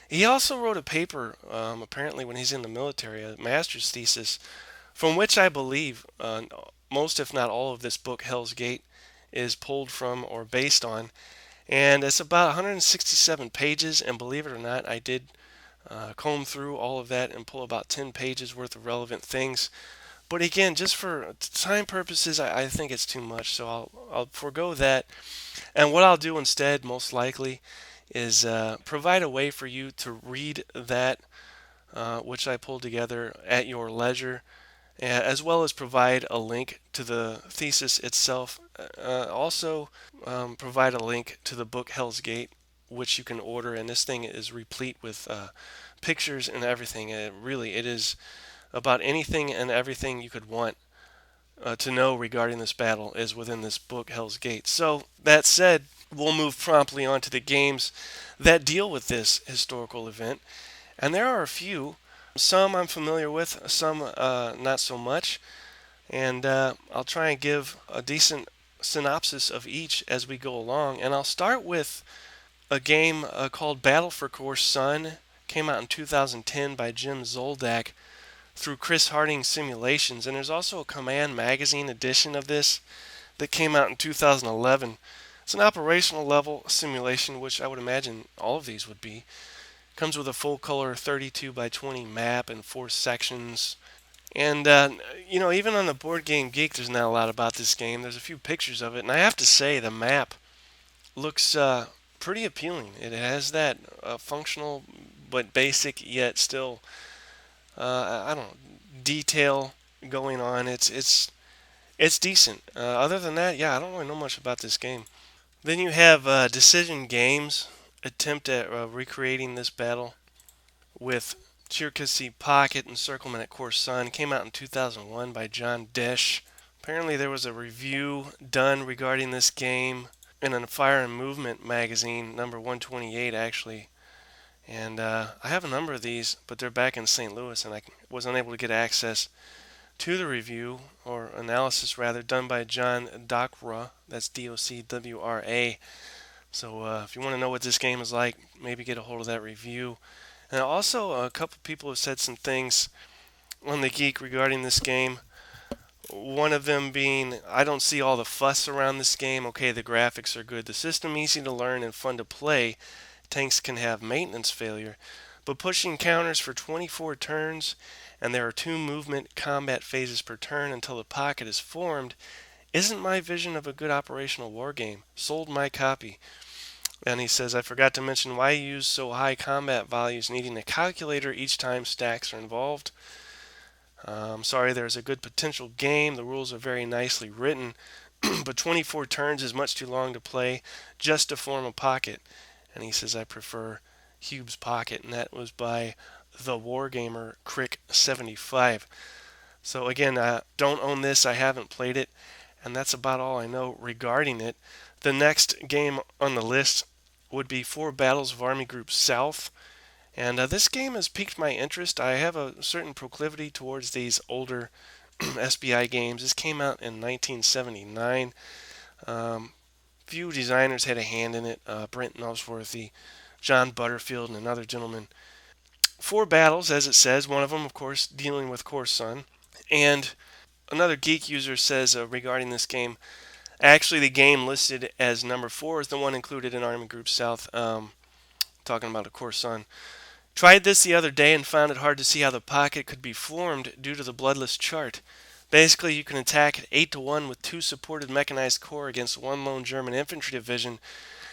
He also wrote a paper, apparently when he's in the military, a master's thesis, from which I believe most, if not all, of this book, Hell's Gate, is pulled from or based on. And it's about 167 pages. And believe it or not, I did comb through all of that and pull about 10 pages worth of relevant things. But again, just for time purposes, I think it's too much. So I'll forego that. And what I'll do instead, most likely, is provide a way for you to read that, which I pulled together at your leisure, as well as provide a link to the thesis itself. Also, provide a link to the book Hell's Gate, which you can order. And this thing is replete with pictures and everything. It is about anything and everything you could want to know regarding this battle is within this book, Hell's Gate. So, that said, we'll move promptly on to the games that deal with this historical event. And there are a few. Some I'm familiar with, some not so much. And I'll try and give a decent synopsis of each as we go along. And I'll start with a game called Battle for Course Sun. Came out in 2010 by Jim Zoldak through Chris Harding Simulations. And there's also a Command Magazine edition of this that came out in 2011. It's an operational level simulation, which I would imagine all of these would be. Comes with a full color 32 by 20 map and 4 sections. And, even on the Board Game Geek, there's not a lot about this game. There's a few pictures of it. And I have to say, the map looks pretty appealing. It has that functional but basic yet still, I don't know, detail going on. It's decent. Other than that, yeah, I don't really know much about this game. Then you have Decision Games attempt at recreating this battle with Cherkasy Pocket Encirclement at Course Sun. Came out in 2001 by John Desch. Apparently, there was a review done regarding this game in a Fire and Movement magazine, number 128, actually. And I have a number of these, but they're back in St. Louis, and I was unable to get access to the review, or analysis rather, done by John Docwra. That's Docwra. So if you want to know what this game is like, maybe get a hold of that review. And also, a couple people have said some things on the Geek regarding this game. One of them being, I don't see all the fuss around this game. Okay, the graphics are good. The system easy to learn and fun to play. Tanks can have maintenance failure. But pushing counters for 24 turns, and there are 2 movement combat phases per turn until the pocket is formed, isn't my vision of a good operational war game. Sold my copy. And he says, I forgot to mention why you use so high combat values, needing a calculator each time stacks are involved. I'm sorry, there's a good potential game. The rules are very nicely written, but 24 turns is much too long to play just to form a pocket. And he says, I prefer Hube's Pocket, and that was by the Wargamer Crick75. So again, don't own this. I haven't played it, and that's about all I know regarding it. The next game on the list would be 4 Battles of Army Group South. And this game has piqued my interest. I have a certain proclivity towards these older SBI games. This came out in 1979. Few designers had a hand in it. Brent Nosworthy, John Butterfield, and another gentleman. 4 battles, as it says. One of them, of course, dealing with Course Sun. And another geek user says regarding this game, actually the game listed as number 4 is the one included in Army Group South. Talking about a Course Sun. Tried this the other day and found it hard to see how the pocket could be formed due to the bloodless chart. Basically, you can attack at 8 to 1 with 2 supported mechanized corps against 1 lone German infantry division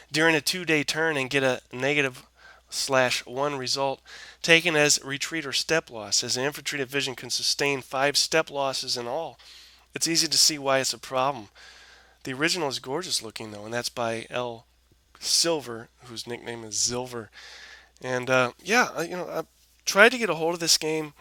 during a 2-day turn and get a -1 result taken as retreat or step loss, as the infantry division can sustain 5 step losses in all. It's easy to see why it's a problem. The original is gorgeous looking, though, and that's by L. Silver, whose nickname is Zilver. And I tried to get a hold of this game,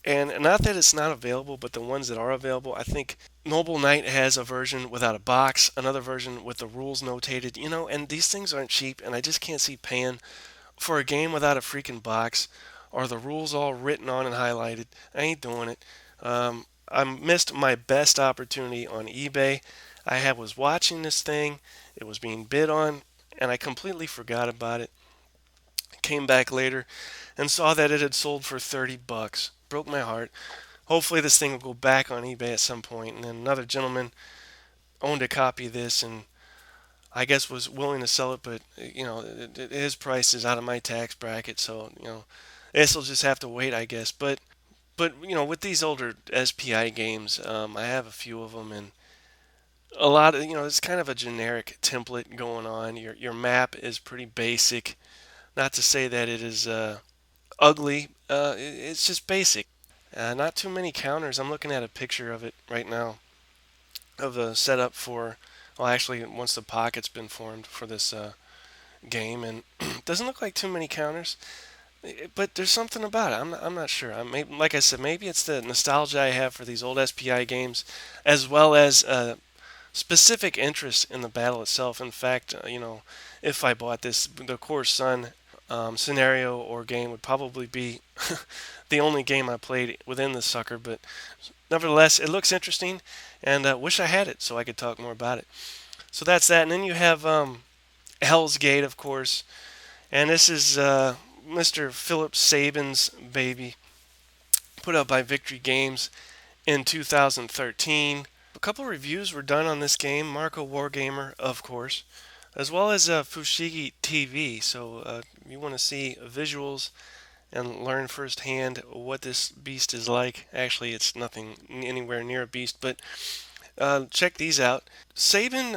and not that it's not available, but the ones that are available, I think Noble Knight has a version without a box, another version with the rules notated, and these things aren't cheap, and I just can't see paying for a game without a freaking box or the rules all written on and highlighted. I ain't doing it. I missed my best opportunity on eBay. Was watching this thing, it was being bid on, and I completely forgot about it. Came back later and saw that it had sold for $30. Broke my heart. Hopefully this thing will go back on eBay at some point. And then another gentleman owned a copy of this, and I guess was willing to sell it, but his price is out of my tax bracket, so this will just have to wait, I guess. But with these older SPI games, I have a few of them, and a lot of it's kind of a generic template going on. Your map is pretty basic. Not to say that it is ugly. It's just basic. Not too many counters. I'm looking at a picture of it right now of the setup for. Well, actually, once the pocket's been formed for this game, and doesn't look like too many counters. But there's something about it. I'm not sure. Like I said, maybe it's the nostalgia I have for these old SPI games, as well as specific interest in the battle itself. In fact, if I bought this, the Core Sun scenario or game would probably be the only game I played within the sucker. But nevertheless, it looks interesting, and wish I had it so I could talk more about it. So that's that. And then you have Hell's Gate, of course, and this is Mr. Philip Sabin's baby, put out by Victory Games in 2013. A couple reviews were done on this game. Marco Wargamer, of course, as well as Fushigi TV. So you want to see visuals and learn firsthand what this beast is like. Actually, it's nothing anywhere near a beast, but check these out. Sabin,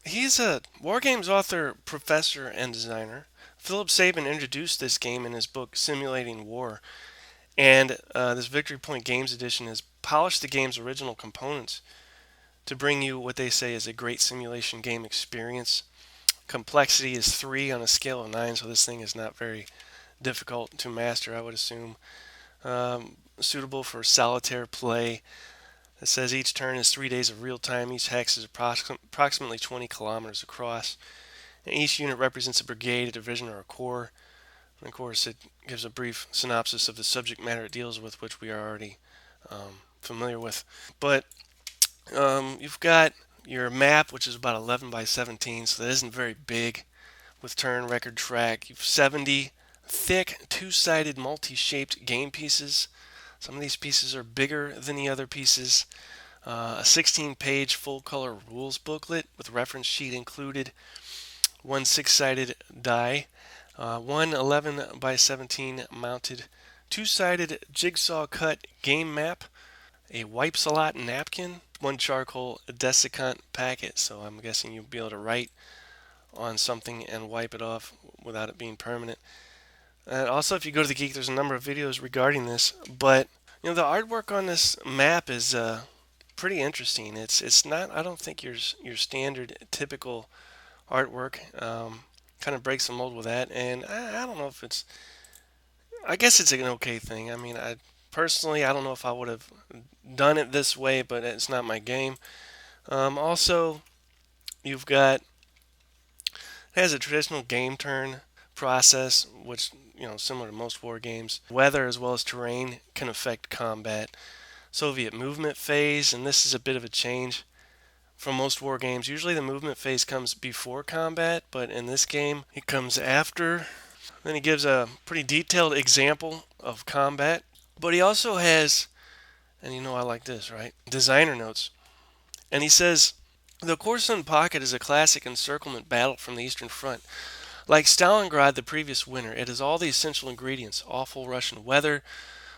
he's a Wargames author, professor, and designer. Philip Sabin introduced this game in his book Simulating War, and this Victory Point Games Edition has polished the game's original components to bring you what they say is a great simulation game experience. Complexity is 3 on a scale of 9, so this thing is not very difficult to master, I would assume. Suitable for solitaire play. It says each turn is 3 days of real time. Each hex is approximately 20 kilometers across. And each unit represents a brigade, a division, or a corps. And of course, it gives a brief synopsis of the subject matter it deals with, which we are already familiar with. But you've got your map, which is about 11 by 17, so that isn't very big, with turn, record, track. You've 70 thick, two-sided, multi-shaped game pieces. Some of these pieces are bigger than the other pieces. A 16-page full-color rules booklet with reference sheet included. One six-sided die. One 11 by 17 mounted two-sided jigsaw cut game map. A wipe-a-lot napkin. One charcoal desiccant packet. So I'm guessing you'll be able to write on something and wipe it off without it being permanent. And also, if you go to the Geek, there's a number of videos regarding this. But the artwork on this map is pretty interesting. It's not, I don't think, your standard typical artwork. Kind of breaks the mold with that, and I don't know if it's. I guess it's an okay thing. I mean, personally, I don't know if I would have done it this way, but it's not my game. Also, you've got it has a traditional game turn process, which similar to most war games. Weather as well as terrain can affect combat. Soviet movement phase, and this is a bit of a change from most war games. Usually the movement phase comes before combat, but in this game it comes after. Then he gives a pretty detailed example of combat, but he also has, and I like this, right? Designer notes. And he says, the Korsun Pocket is a classic encirclement battle from the Eastern Front. Like Stalingrad the previous winter, it has all the essential ingredients: awful Russian weather,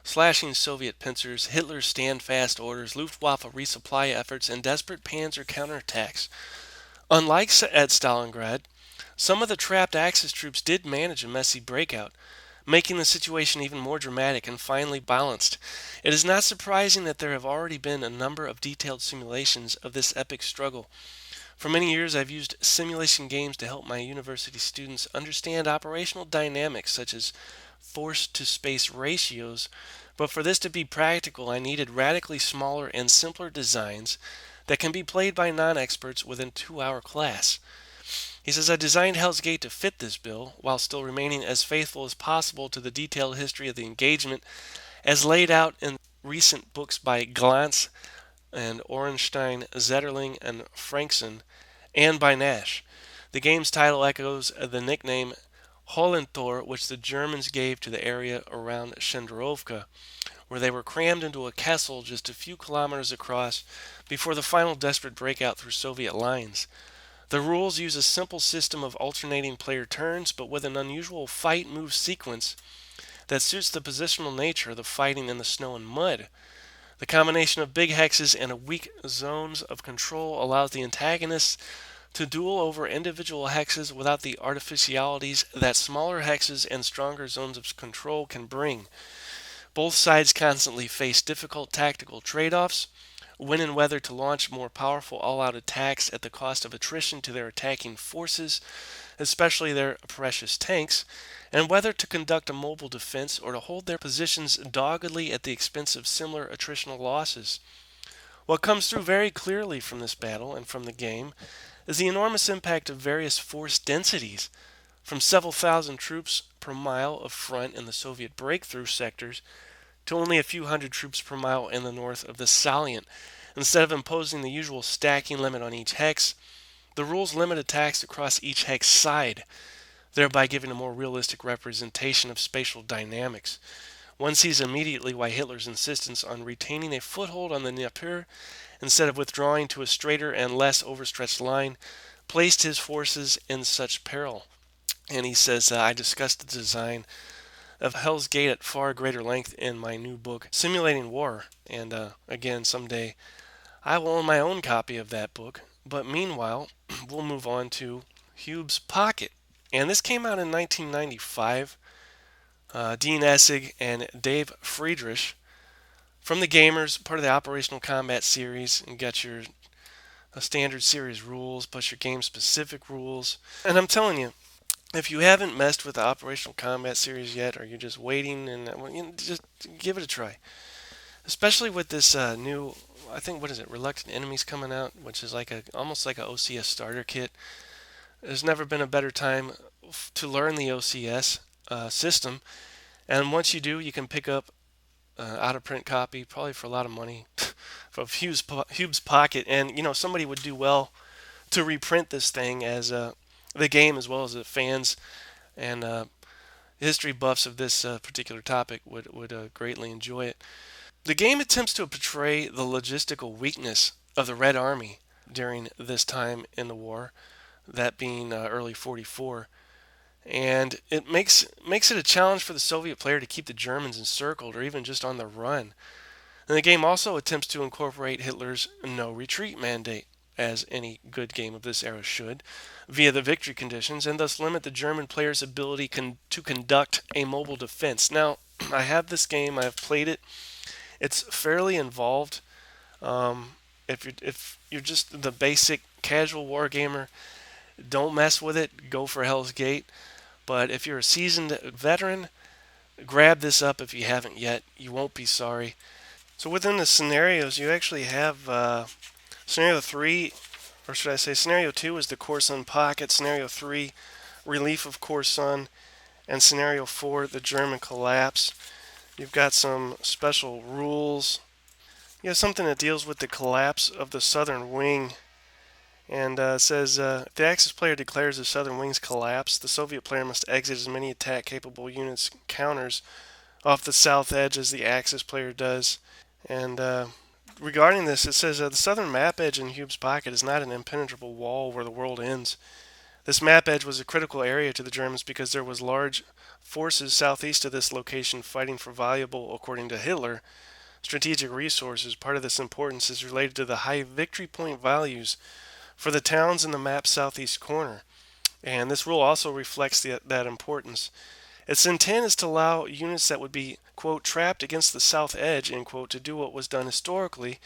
slashing Soviet pincers, Hitler's stand-fast orders, Luftwaffe resupply efforts, and desperate panzer counterattacks. Unlike at Stalingrad, some of the trapped Axis troops did manage a messy breakout, making the situation even more dramatic and finely balanced. It is not surprising that there have already been a number of detailed simulations of this epic struggle. For many years, I've used simulation games to help my university students understand operational dynamics such as force-to-space ratios, but for this to be practical, I needed radically smaller and simpler designs that can be played by non-experts within a 2-hour class. He says, I designed Hell's Gate to fit this bill, while still remaining as faithful as possible to the detailed history of the engagement as laid out in recent books by Glantz and Orenstein, Zetterling, and Frankson, and by Nash. The game's title echoes the nickname Hollentor, which the Germans gave to the area around Shenderovka, where they were crammed into a castle just a few kilometers across before the final desperate breakout through Soviet lines. The rules use a simple system of alternating player turns, but with an unusual fight move sequence that suits the positional nature of the fighting in the snow and mud. The combination of big hexes and weak zones of control allows the antagonists to duel over individual hexes without the artificialities that smaller hexes and stronger zones of control can bring. Both sides constantly face difficult tactical trade offs, when and whether to launch more powerful all out attacks at the cost of attrition to their attacking forces, especially their precious tanks, and whether to conduct a mobile defense or to hold their positions doggedly at the expense of similar attritional losses. What comes through very clearly from this battle and from the game is the enormous impact of various force densities, from several thousand troops per mile of front in the Soviet breakthrough sectors to only a few hundred troops per mile in the north of the salient. Instead of imposing the usual stacking limit on each hex, the rules limit attacks across each hex side, thereby giving a more realistic representation of spatial dynamics. One sees immediately why Hitler's insistence on retaining a foothold on the Dnieper instead of withdrawing to a straighter and less overstretched line placed his forces in such peril. And he says, I discussed the design of Hell's Gate at far greater length in my new book, Simulating War. And again, someday I will own my own copy of that book. But meanwhile, we'll move on to Hube's Pocket. And this came out in 1995. Dean Essig and Dave Friedrich from the Gamers, part of the Operational Combat series. You got your standard series rules plus your game specific rules. And I'm telling you, if you haven't messed with the Operational Combat series yet, or you're just waiting, and well, just give it a try. Especially with this new, I think, what is it, Reluctant Enemies coming out, which is like a almost like a OCS starter kit. There's never been a better time to learn the OCS system, and once you do, you can pick up out of print copy, probably for a lot of money, from Hube's Pocket, and somebody would do well to reprint this thing as the game, as well as the fans and history buffs of this particular topic would greatly enjoy it. The game attempts to portray the logistical weakness of the Red Army during this time in the war, that being early 44, and it makes it a challenge for the Soviet player to keep the Germans encircled or even just on the run. And the game also attempts to incorporate Hitler's no retreat mandate, as any good game of this era should, via the victory conditions, and thus limit the German player's ability to conduct a mobile defense. Now, I have this game, I've played it. It's fairly involved. If you're just the basic casual war gamer, don't mess with it. Go for Hell's Gate. But if you're a seasoned veteran, grab this up if you haven't yet. You won't be sorry. So within the scenarios, you actually have scenario 3, or should I say scenario 2 is the Corson Pocket, scenario 3, Relief of Corson, and scenario 4, the German Collapse. You've got some special rules. You have something that deals with the collapse of the southern wing, and says if the Axis player declares the southern wing's collapse, the Soviet player must exit as many attack-capable units counters off the south edge as the Axis player does. And regarding this, it says the southern map edge in Hube's Pocket is not an impenetrable wall where the world ends. This map edge was a critical area to the Germans because there was large forces southeast of this location fighting for valuable, according to Hitler, strategic resources. Part of this importance is related to the high victory point values for the towns in the map's southeast corner. And this rule also reflects that importance. Its intent is to allow units that would be, quote, trapped against the south edge, end quote, to do what was done historically,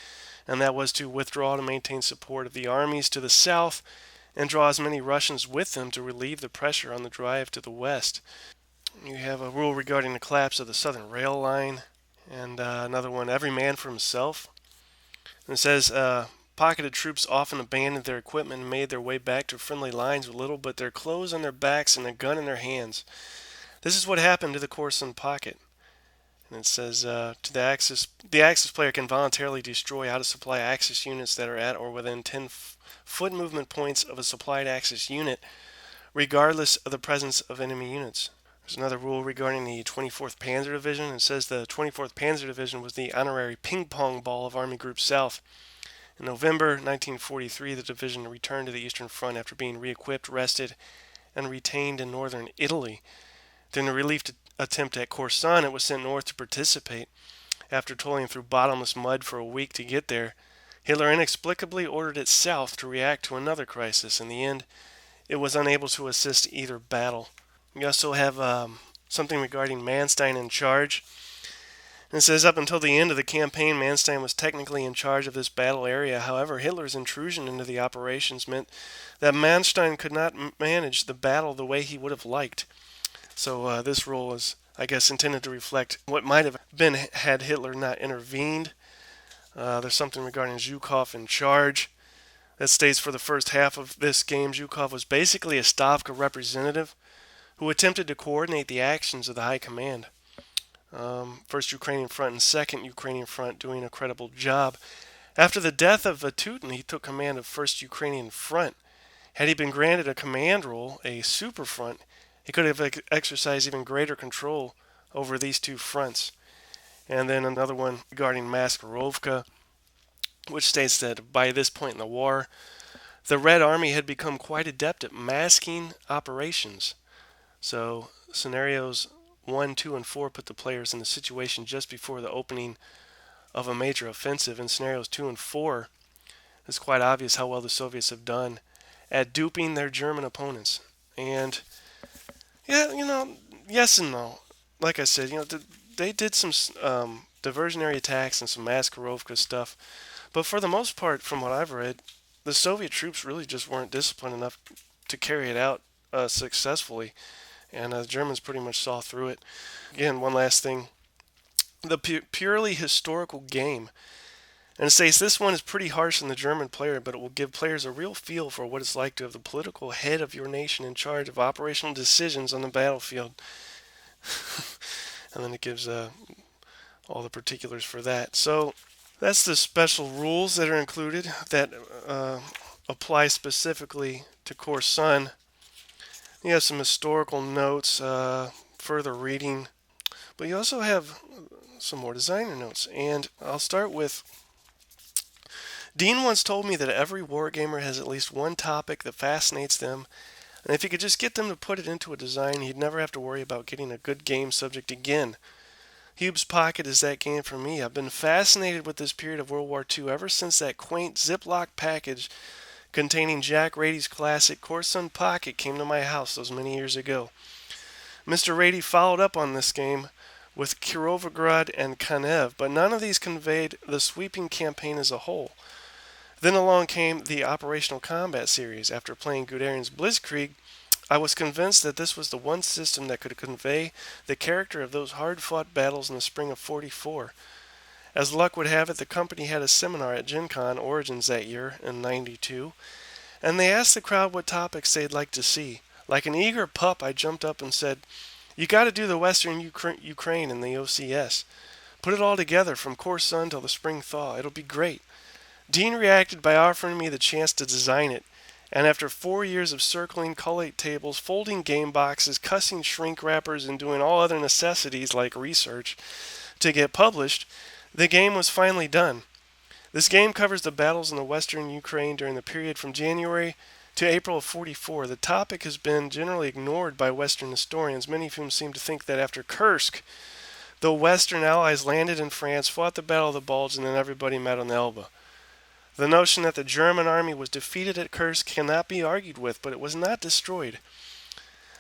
and that was to withdraw to maintain support of the armies to the south and draw as many Russians with them to relieve the pressure on the drive to the west. You have a rule regarding the collapse of the southern rail line, and another one, every man for himself. And it says, pocketed troops often abandoned their equipment and made their way back to friendly lines with little but their clothes on their backs and a gun in their hands. This is what happened to the Corson Pocket. And it says, to the Axis player can voluntarily destroy out-of-supply Axis units that are at or within 10-foot movement points of a supplied Axis unit, regardless of the presence of enemy units. There's another rule regarding the 24th Panzer Division. It says the 24th Panzer Division was the honorary ping-pong ball of Army Group South. In November 1943, the division returned to the Eastern Front after being re-equipped, rested, and retained in northern Italy. During the relief attempt at Corson, it was sent north to participate. After toiling through bottomless mud for a week to get there, Hitler inexplicably ordered it south to react to another crisis. In the end, it was unable to assist either battle. We also have something regarding Manstein in charge. And it says up until the end of the campaign, Manstein was technically in charge of this battle area. However, Hitler's intrusion into the operations meant that Manstein could not manage the battle the way he would have liked. So this rule is, I guess, intended to reflect what might have been had Hitler not intervened. There's something regarding Zhukov in charge. That states for the first half of this game, Zhukov was basically a Stavka representative who attempted to coordinate the actions of the High Command. First Ukrainian Front and Second Ukrainian Front doing a credible job. After the death of Vatutin, he took command of First Ukrainian Front. Had he been granted a command role, a super front, he could have exercised even greater control over these two fronts. And then another one regarding Maskarovka, which states that by this point in the war, the Red Army had become quite adept at masking operations. So scenarios 1, 2, and 4 put the players in the situation just before the opening of a major offensive. In scenarios 2 and 4, it's quite obvious how well the Soviets have done at duping their German opponents. And yeah, yes and no. Like I said, they did some diversionary attacks and some Maskarovka stuff. But for the most part, from what I've read, the Soviet troops really just weren't disciplined enough to carry it out successfully. And the Germans pretty much saw through it. Again, one last thing. The purely historical game. And it says this one is pretty harsh on the German player, but it will give players a real feel for what it's like to have the political head of your nation in charge of operational decisions on the battlefield. And then it gives all the particulars for that. So that's the special rules that are included that apply specifically to Corson. You have some historical notes, further reading, but you also have some more designer notes. And I'll start with Dean once told me that every wargamer has at least one topic that fascinates them, and if he could just get them to put it into a design, he'd never have to worry about getting a good game subject again. Hube's Pocket is that game for me. I've been fascinated with this period of World War II ever since that quaint Ziploc package containing Jack Rady's classic Corson Pocket came to my house those many years ago. Mr. Rady followed up on this game with Kirovograd and Kanev, but none of these conveyed the sweeping campaign as a whole. Then along came the Operational Combat series. After playing Guderian's Blitzkrieg, I was convinced that this was the one system that could convey the character of those hard-fought battles in the spring of '44. As luck would have it, the company had a seminar at Gen Con Origins that year in '92, and they asked the crowd what topics they'd like to see. Like an eager pup, I jumped up and said, "You got to do the Western Ukraine in the OCS. Put it all together from Corson till the spring thaw. It'll be great." Dean reacted by offering me the chance to design it, and after 4 years of circling collate tables, folding game boxes, cussing shrink wrappers, and doing all other necessities like research to get published, the game was finally done. This game covers the battles in the western Ukraine during the period from January to April of '44. The topic has been generally ignored by Western historians, many of whom seem to think that after Kursk, the Western Allies landed in France, fought the Battle of the Bulge, and then everybody met on the Elbe. The notion that the German army was defeated at Kursk cannot be argued with, but it was not destroyed.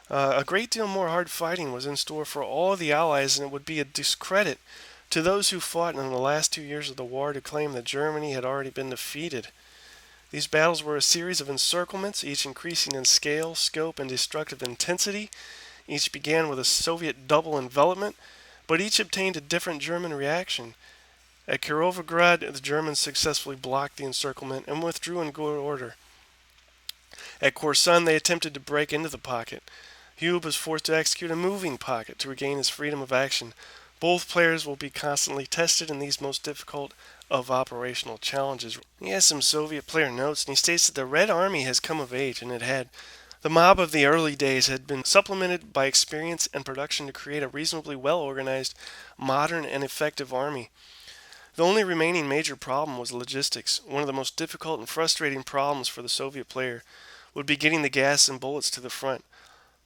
A great deal more hard fighting was in store for all of the Allies, and it would be a discredit to those who fought in the last 2 years of the war to claim that Germany had already been defeated. These battles were a series of encirclements, each increasing in scale, scope, and destructive intensity. Each began with a Soviet double envelopment, but each obtained a different German reaction. At Kirovograd, the Germans successfully blocked the encirclement and withdrew in good order. At Corson, they attempted to break into the pocket. Hube was forced to execute a moving pocket to regain his freedom of action. Both players will be constantly tested in these most difficult of operational challenges. He has some Soviet player notes, and he states that the Red Army has come of age, and it had. The mob of the early days had been supplemented by experience and production to create a reasonably well-organized, modern, and effective army. The only remaining major problem was logistics. One of the most difficult and frustrating problems for the Soviet player would be getting the gas and bullets to the front.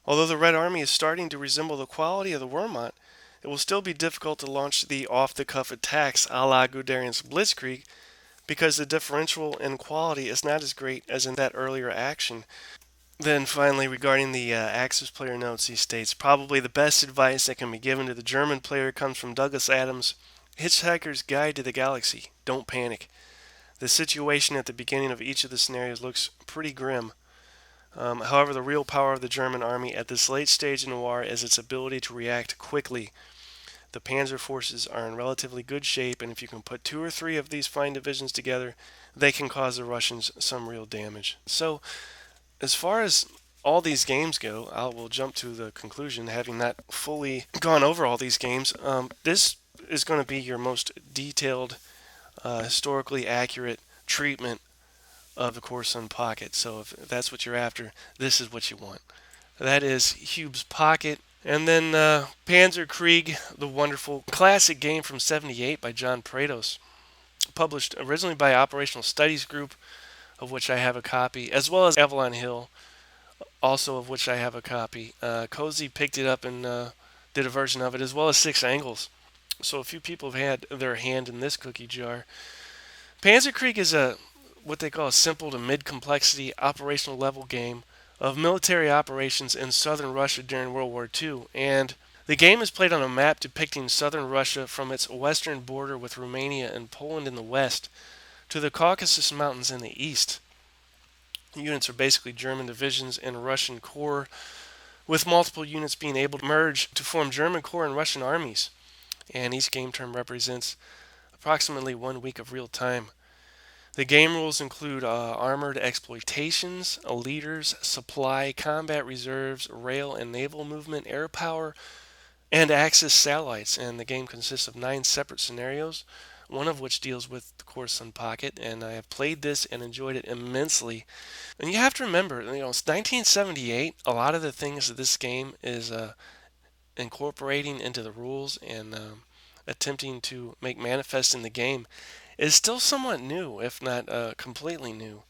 Although the Red Army is starting to resemble the quality of the Wehrmacht, it will still be difficult to launch the off the cuff attacks a la Guderian's Blitzkrieg because the differential in quality is not as great as in that earlier action. Then finally, regarding the Axis player notes, he states probably the best advice that can be given to the German player comes from Douglas Adams' Hitchhiker's Guide to the Galaxy. Don't panic. The situation at the beginning of each of the scenarios looks pretty grim. However, the real power of the German army at this late stage in the war is its ability to react quickly. The panzer forces are in relatively good shape, and if you can put two or three of these fine divisions together, they can cause the Russians some real damage. So, as far as all these games go, I will jump to the conclusion, having not fully gone over all these games. This is going to be your most detailed, historically accurate treatment of the Coruscant Pocket. So if that's what you're after, this is what you want. That is Hube's Pocket. And then Panzer Krieg, the wonderful classic game from '78 by John Prados, published originally by Operational Studies Group, of which I have a copy, as well as Avalon Hill, also of which I have a copy. Cozy picked it up and did a version of it, as well as Six Angles. So a few people have had their hand in this cookie jar. Panzerkrieg is a what they call a simple to mid-complexity operational level game of military operations in southern Russia during World War II, and the game is played on a map depicting southern Russia from its western border with Romania and Poland in the west to the Caucasus Mountains in the east. Units are basically German divisions and Russian corps, with multiple units being able to merge to form German corps and Russian armies. And each game term represents approximately 1 week of real time. The game rules include armored exploitations, leaders, supply, combat reserves, rail and naval movement, air power, and Axis satellites. And the game consists of 9 separate scenarios, one of which deals with the Coruscant Pocket. And I have played this and enjoyed it immensely. And you have to remember, it's 1978. A lot of the things that this game is incorporating into the rules and attempting to make manifest in the game is still somewhat new, if not completely new,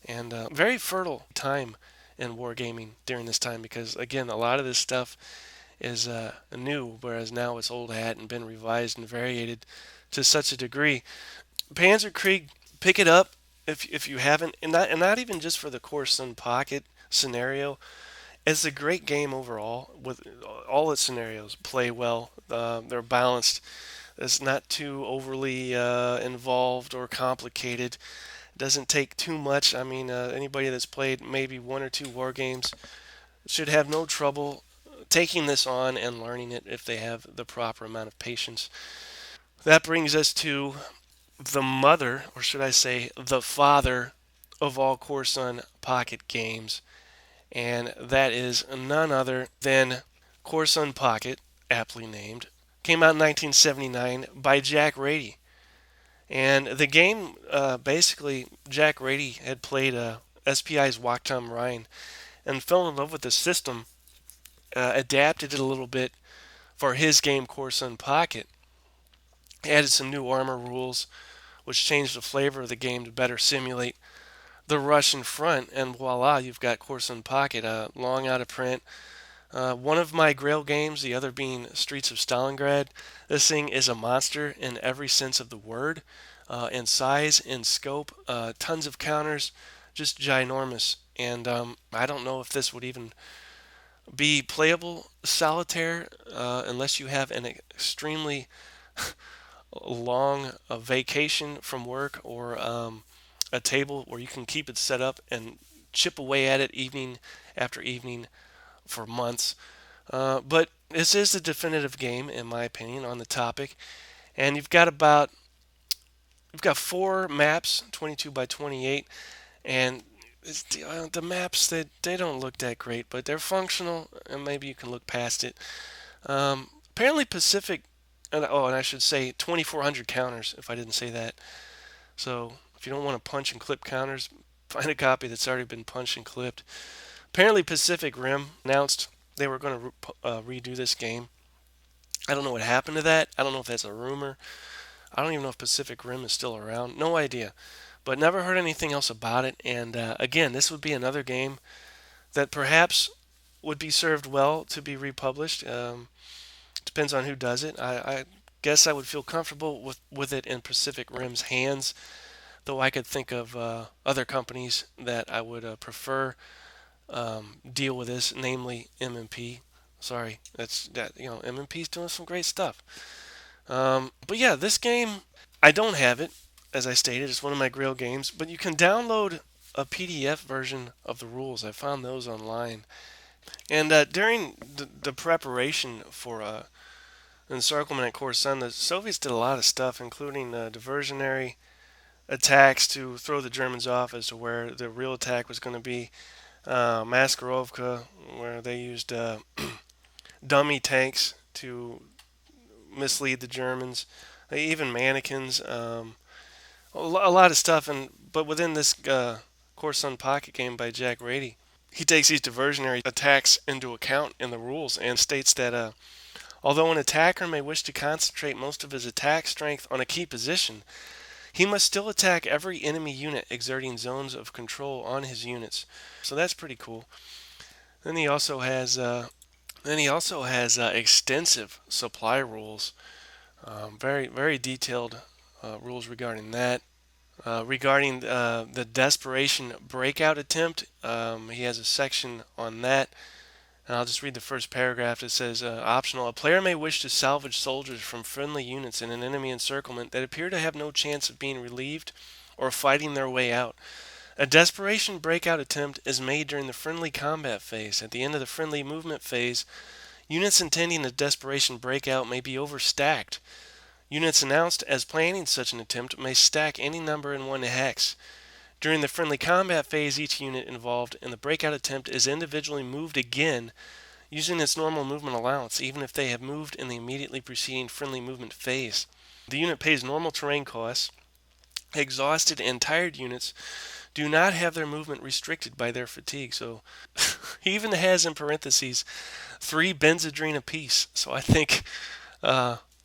and very fertile time in wargaming during this time because, again, a lot of this stuff is new, whereas now it's old hat and been revised and variated to such a degree. Panzerkrieg, pick it up if you haven't, and not even just for the Coruscant Pocket scenario. It's a great game overall with all its scenarios play well. They're balanced. It's not too overly involved or complicated. It doesn't take too much. I mean, anybody that's played maybe one or two war games should have no trouble taking this on and learning it if they have the proper amount of patience. That brings us to the mother, or should I say, the father of all Coruscant Pocket games, and that is none other than Coruscant Pocket, aptly named. Came out in 1979 by Jack Rady. And the game, basically, Jack Rady had played SPI's Waktam Rhine and fell in love with the system, adapted it a little bit for his game Coruscant Pocket, added some new armor rules, which changed the flavor of the game to better simulate the Russian front, and voila, you've got Coruscant Pocket, long out of print. One of my Grail games, the other being Streets of Stalingrad. This thing is a monster in every sense of the word, in size, in scope, tons of counters, just ginormous. And I don't know if this would even be playable solitaire unless you have an extremely long vacation from work or a table where you can keep it set up and chip away at it evening after evening for months. But this is the definitive game, in my opinion, on the topic. And you've got 4 maps, 22 by 28, and the maps they don't look that great, but they're functional, and maybe you can look past it. Apparently Pacific, and I should say 2,400 counters if I didn't say that. So if you don't want to punch and clip counters, find a copy that's already been punched and clipped. Apparently Pacific Rim announced they were going to redo this game. I don't know what happened to that. I don't know if that's a rumor. I don't even know if Pacific Rim is still around. No idea. But never heard anything else about it. And again, this would be another game that perhaps would be served well to be republished. Depends on who does it. I guess I would feel comfortable with it in Pacific Rim's hands, though I could think of other companies that I would prefer deal with this, namely MMP. Sorry, that's that. MMP's doing some great stuff. But yeah, this game, I don't have it, as I stated. It's one of my Grail games, but you can download a PDF version of the rules. I found those online. And during the preparation for encirclement at Coruscant, the Soviets did a lot of stuff, including diversionary attacks to throw the Germans off as to where the real attack was going to be. Maskarovka, where they used dummy tanks to mislead the Germans, even mannequins, a lot of stuff. But within this Coruscant Pocket game by Jack Rady, he takes these diversionary attacks into account in the rules and states that although an attacker may wish to concentrate most of his attack strength on a key position, he must still attack every enemy unit exerting zones of control on his units. So that's pretty cool. Then he also has extensive supply rules, very very detailed rules regarding that. Regarding the desperation breakout attempt, he has a section on that. And I'll just read the first paragraph. It says, optional, a player may wish to salvage soldiers from friendly units in an enemy encirclement that appear to have no chance of being relieved or fighting their way out. A desperation breakout attempt is made during the friendly combat phase. At the end of the friendly movement phase, units intending a desperation breakout may be overstacked. Units announced as planning such an attempt may stack any number in one hex. During the friendly combat phase, each unit involved in the breakout attempt is individually moved again using its normal movement allowance, even if they have moved in the immediately preceding friendly movement phase. The unit pays normal terrain costs. Exhausted and tired units do not have their movement restricted by their fatigue. So he even has in parentheses 3 benzodrine apiece. So I think,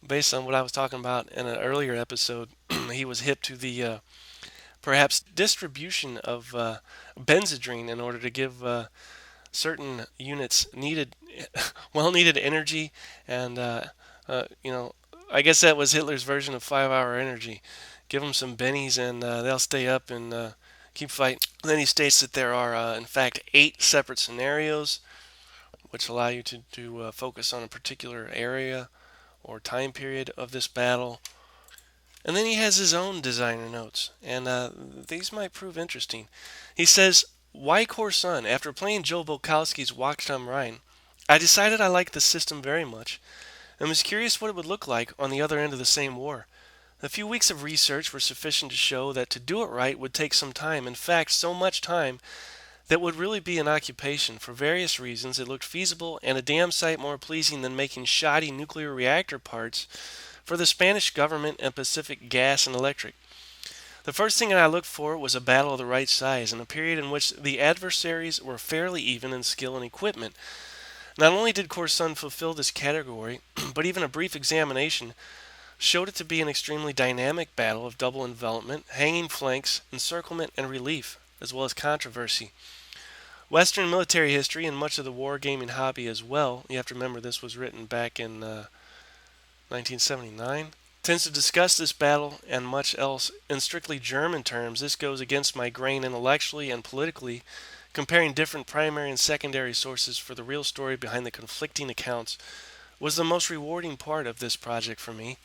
based on what I was talking about in an earlier episode, he was hip to the perhaps distribution of benzodrine in order to give certain units needed, well-needed energy, and I guess that was Hitler's version of 5-hour energy. Give them some bennies, and they'll stay up and keep fighting. And then he states that there are, in fact, 8 separate scenarios, which allow you to focus on a particular area or time period of this battle. And then he has his own designer notes, and these might prove interesting. He says, why Coruscant? After playing Joe Bukowski's Watch am Rhein, I decided I liked the system very much and was curious what it would look like on the other end of the same war. A few weeks of research were sufficient to show that to do it right would take some time. In fact, so much time that would really be an occupation. For various reasons, it looked feasible and a damn sight more pleasing than making shoddy nuclear reactor parts for the Spanish government and Pacific Gas and Electric. The first thing I looked for was a battle of the right size, in a period in which the adversaries were fairly even in skill and equipment. Not only did Coruscant fulfill this category, but even a brief examination showed it to be an extremely dynamic battle of double envelopment, hanging flanks, encirclement, and relief, as well as controversy. Western military history and much of the wargaming hobby as well, you have to remember this was written back in 1979, tends to discuss this battle and much else in strictly German terms. This goes against my grain intellectually and politically, comparing different primary and secondary sources for the real story behind the conflicting accounts was the most rewarding part of this project for me.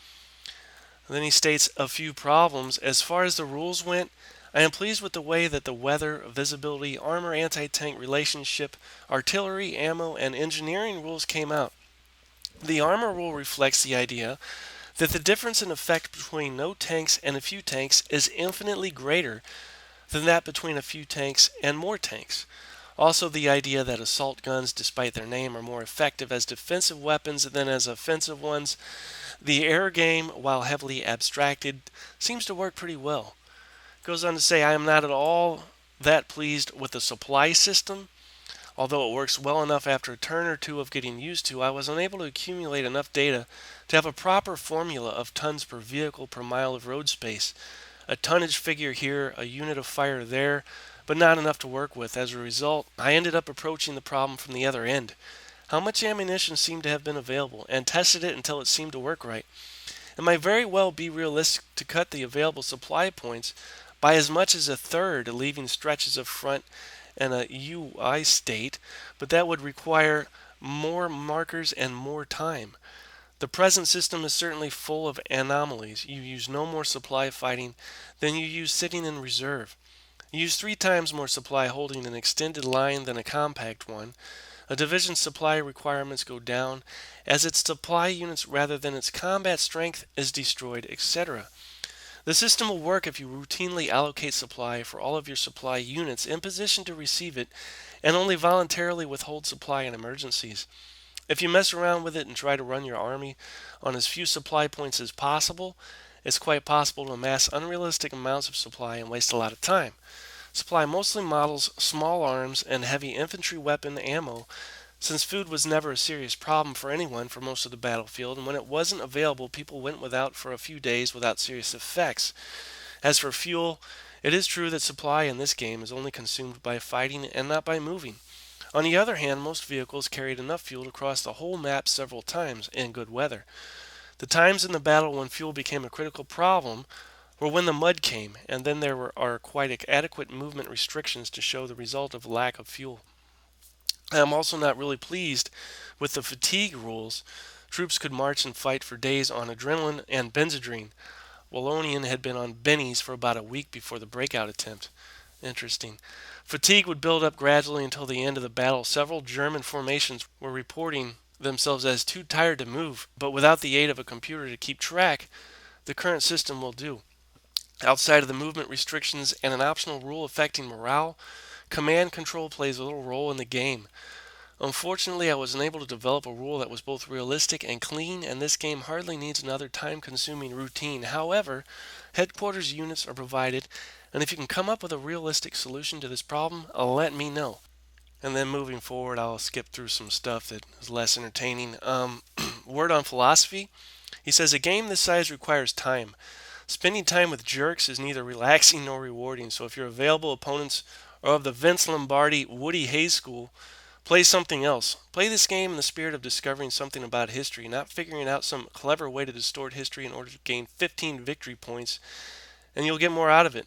And then he states a few problems. As far as the rules went, I am pleased with the way that the weather, visibility, armor, anti-tank relationship, artillery, ammo, and engineering rules came out. The armor rule reflects the idea that the difference in effect between no tanks and a few tanks is infinitely greater than that between a few tanks and more tanks. Also, the idea that assault guns, despite their name, are more effective as defensive weapons than as offensive ones. The air game, while heavily abstracted, seems to work pretty well. Goes on to say, I am not at all that pleased with the supply system. Although it works well enough after a turn or two of getting used to, I was unable to accumulate enough data to have a proper formula of tons per vehicle per mile of road space. A tonnage figure here, a unit of fire there, but not enough to work with. As a result, I ended up approaching the problem from the other end. How much ammunition seemed to have been available, and tested it until it seemed to work right. It might very well be realistic to cut the available supply points by as much as a third, leaving stretches of front in a UI state, but that would require more markers and more time. The present system is certainly full of anomalies. You use no more supply fighting than you use sitting in reserve. You use 3 times more supply holding an extended line than a compact one. A division's supply requirements go down as its supply units rather than its combat strength is destroyed, etc. The system will work if you routinely allocate supply for all of your supply units in position to receive it and only voluntarily withhold supply in emergencies. If you mess around with it and try to run your army on as few supply points as possible, it's quite possible to amass unrealistic amounts of supply and waste a lot of time. Supply mostly models small arms and heavy infantry weapon ammo, since food was never a serious problem for anyone for most of the battlefield, and when it wasn't available, people went without for a few days without serious effects. As for fuel, it is true that supply in this game is only consumed by fighting and not by moving. On the other hand, most vehicles carried enough fuel to cross the whole map several times in good weather. The times in the battle when fuel became a critical problem were when the mud came, and then are quite adequate movement restrictions to show the result of lack of fuel. I am also not really pleased with the fatigue rules. Troops could march and fight for days on adrenaline and benzodrine. Wallonian had been on bennies for about a week before the breakout attempt. Interesting. Fatigue would build up gradually until the end of the battle. Several German formations were reporting themselves as too tired to move, but without the aid of a computer to keep track, the current system will do. Outside of the movement restrictions and an optional rule affecting morale, command control plays a little role in the game. Unfortunately, I was unable to develop a rule that was both realistic and clean, and this game hardly needs another time-consuming routine. However, headquarters units are provided, and if you can come up with a realistic solution to this problem, let me know. And then moving forward, I'll skip through some stuff that is less entertaining. Word on philosophy. He says a game this size requires time. Spending time with jerks is neither relaxing nor rewarding, so if your available opponents are of the Vince Lombardi, Woody Hayes school, play something else. Play this game in the spirit of discovering something about history, not figuring out some clever way to distort history in order to gain 15 victory points, and you'll get more out of it.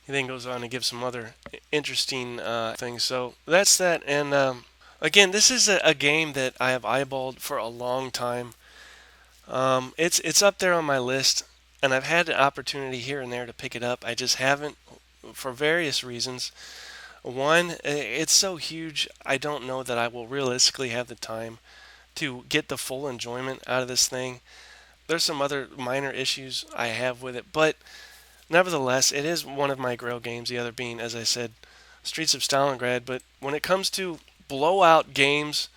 He then goes on to give some other interesting things. So that's that. And again, this is a game that I have eyeballed for a long time. It's up there on my list, and I've had the opportunity here and there to pick it up. I just haven't for various reasons. One, it's so huge, I don't know that I will realistically have the time to get the full enjoyment out of this thing. There's some other minor issues I have with it, but nevertheless, it is one of my grail games, the other being, as I said, Streets of Stalingrad. But when it comes to blowout games,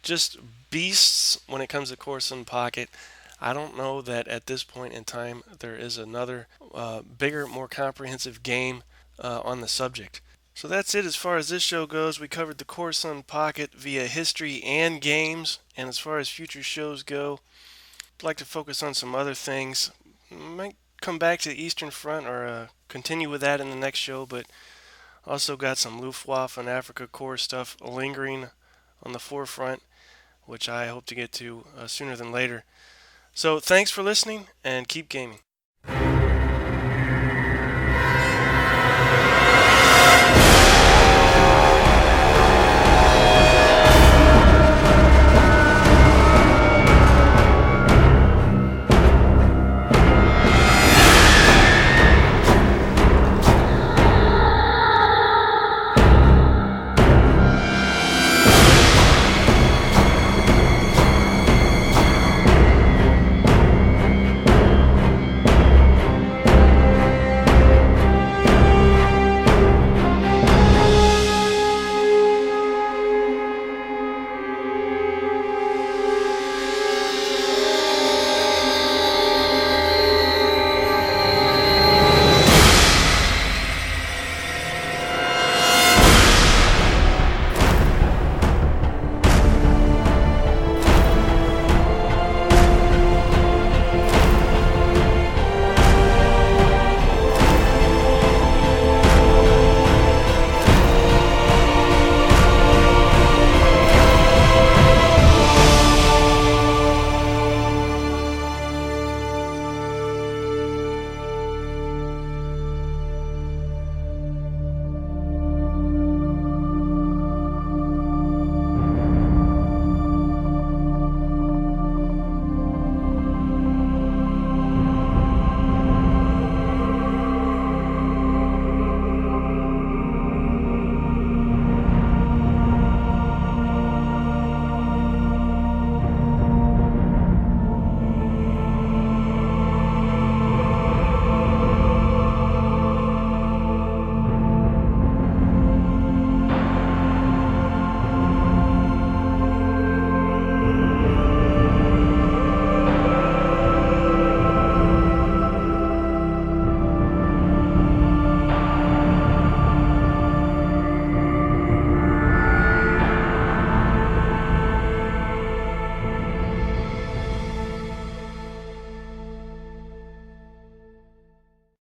just beasts when it comes to Corson Pocket, I don't know that at this point in time there is another bigger, more comprehensive game on the subject. So that's it as far as this show goes. We covered the Corson Pocket via history and games, and as far as future shows go, I'd like to focus on some other things. Might come back to the Eastern Front or continue with that in the next show, but also got some Luftwaffe and Africa Corps stuff lingering on the forefront, which I hope to get to sooner than later. So thanks for listening, and keep gaming.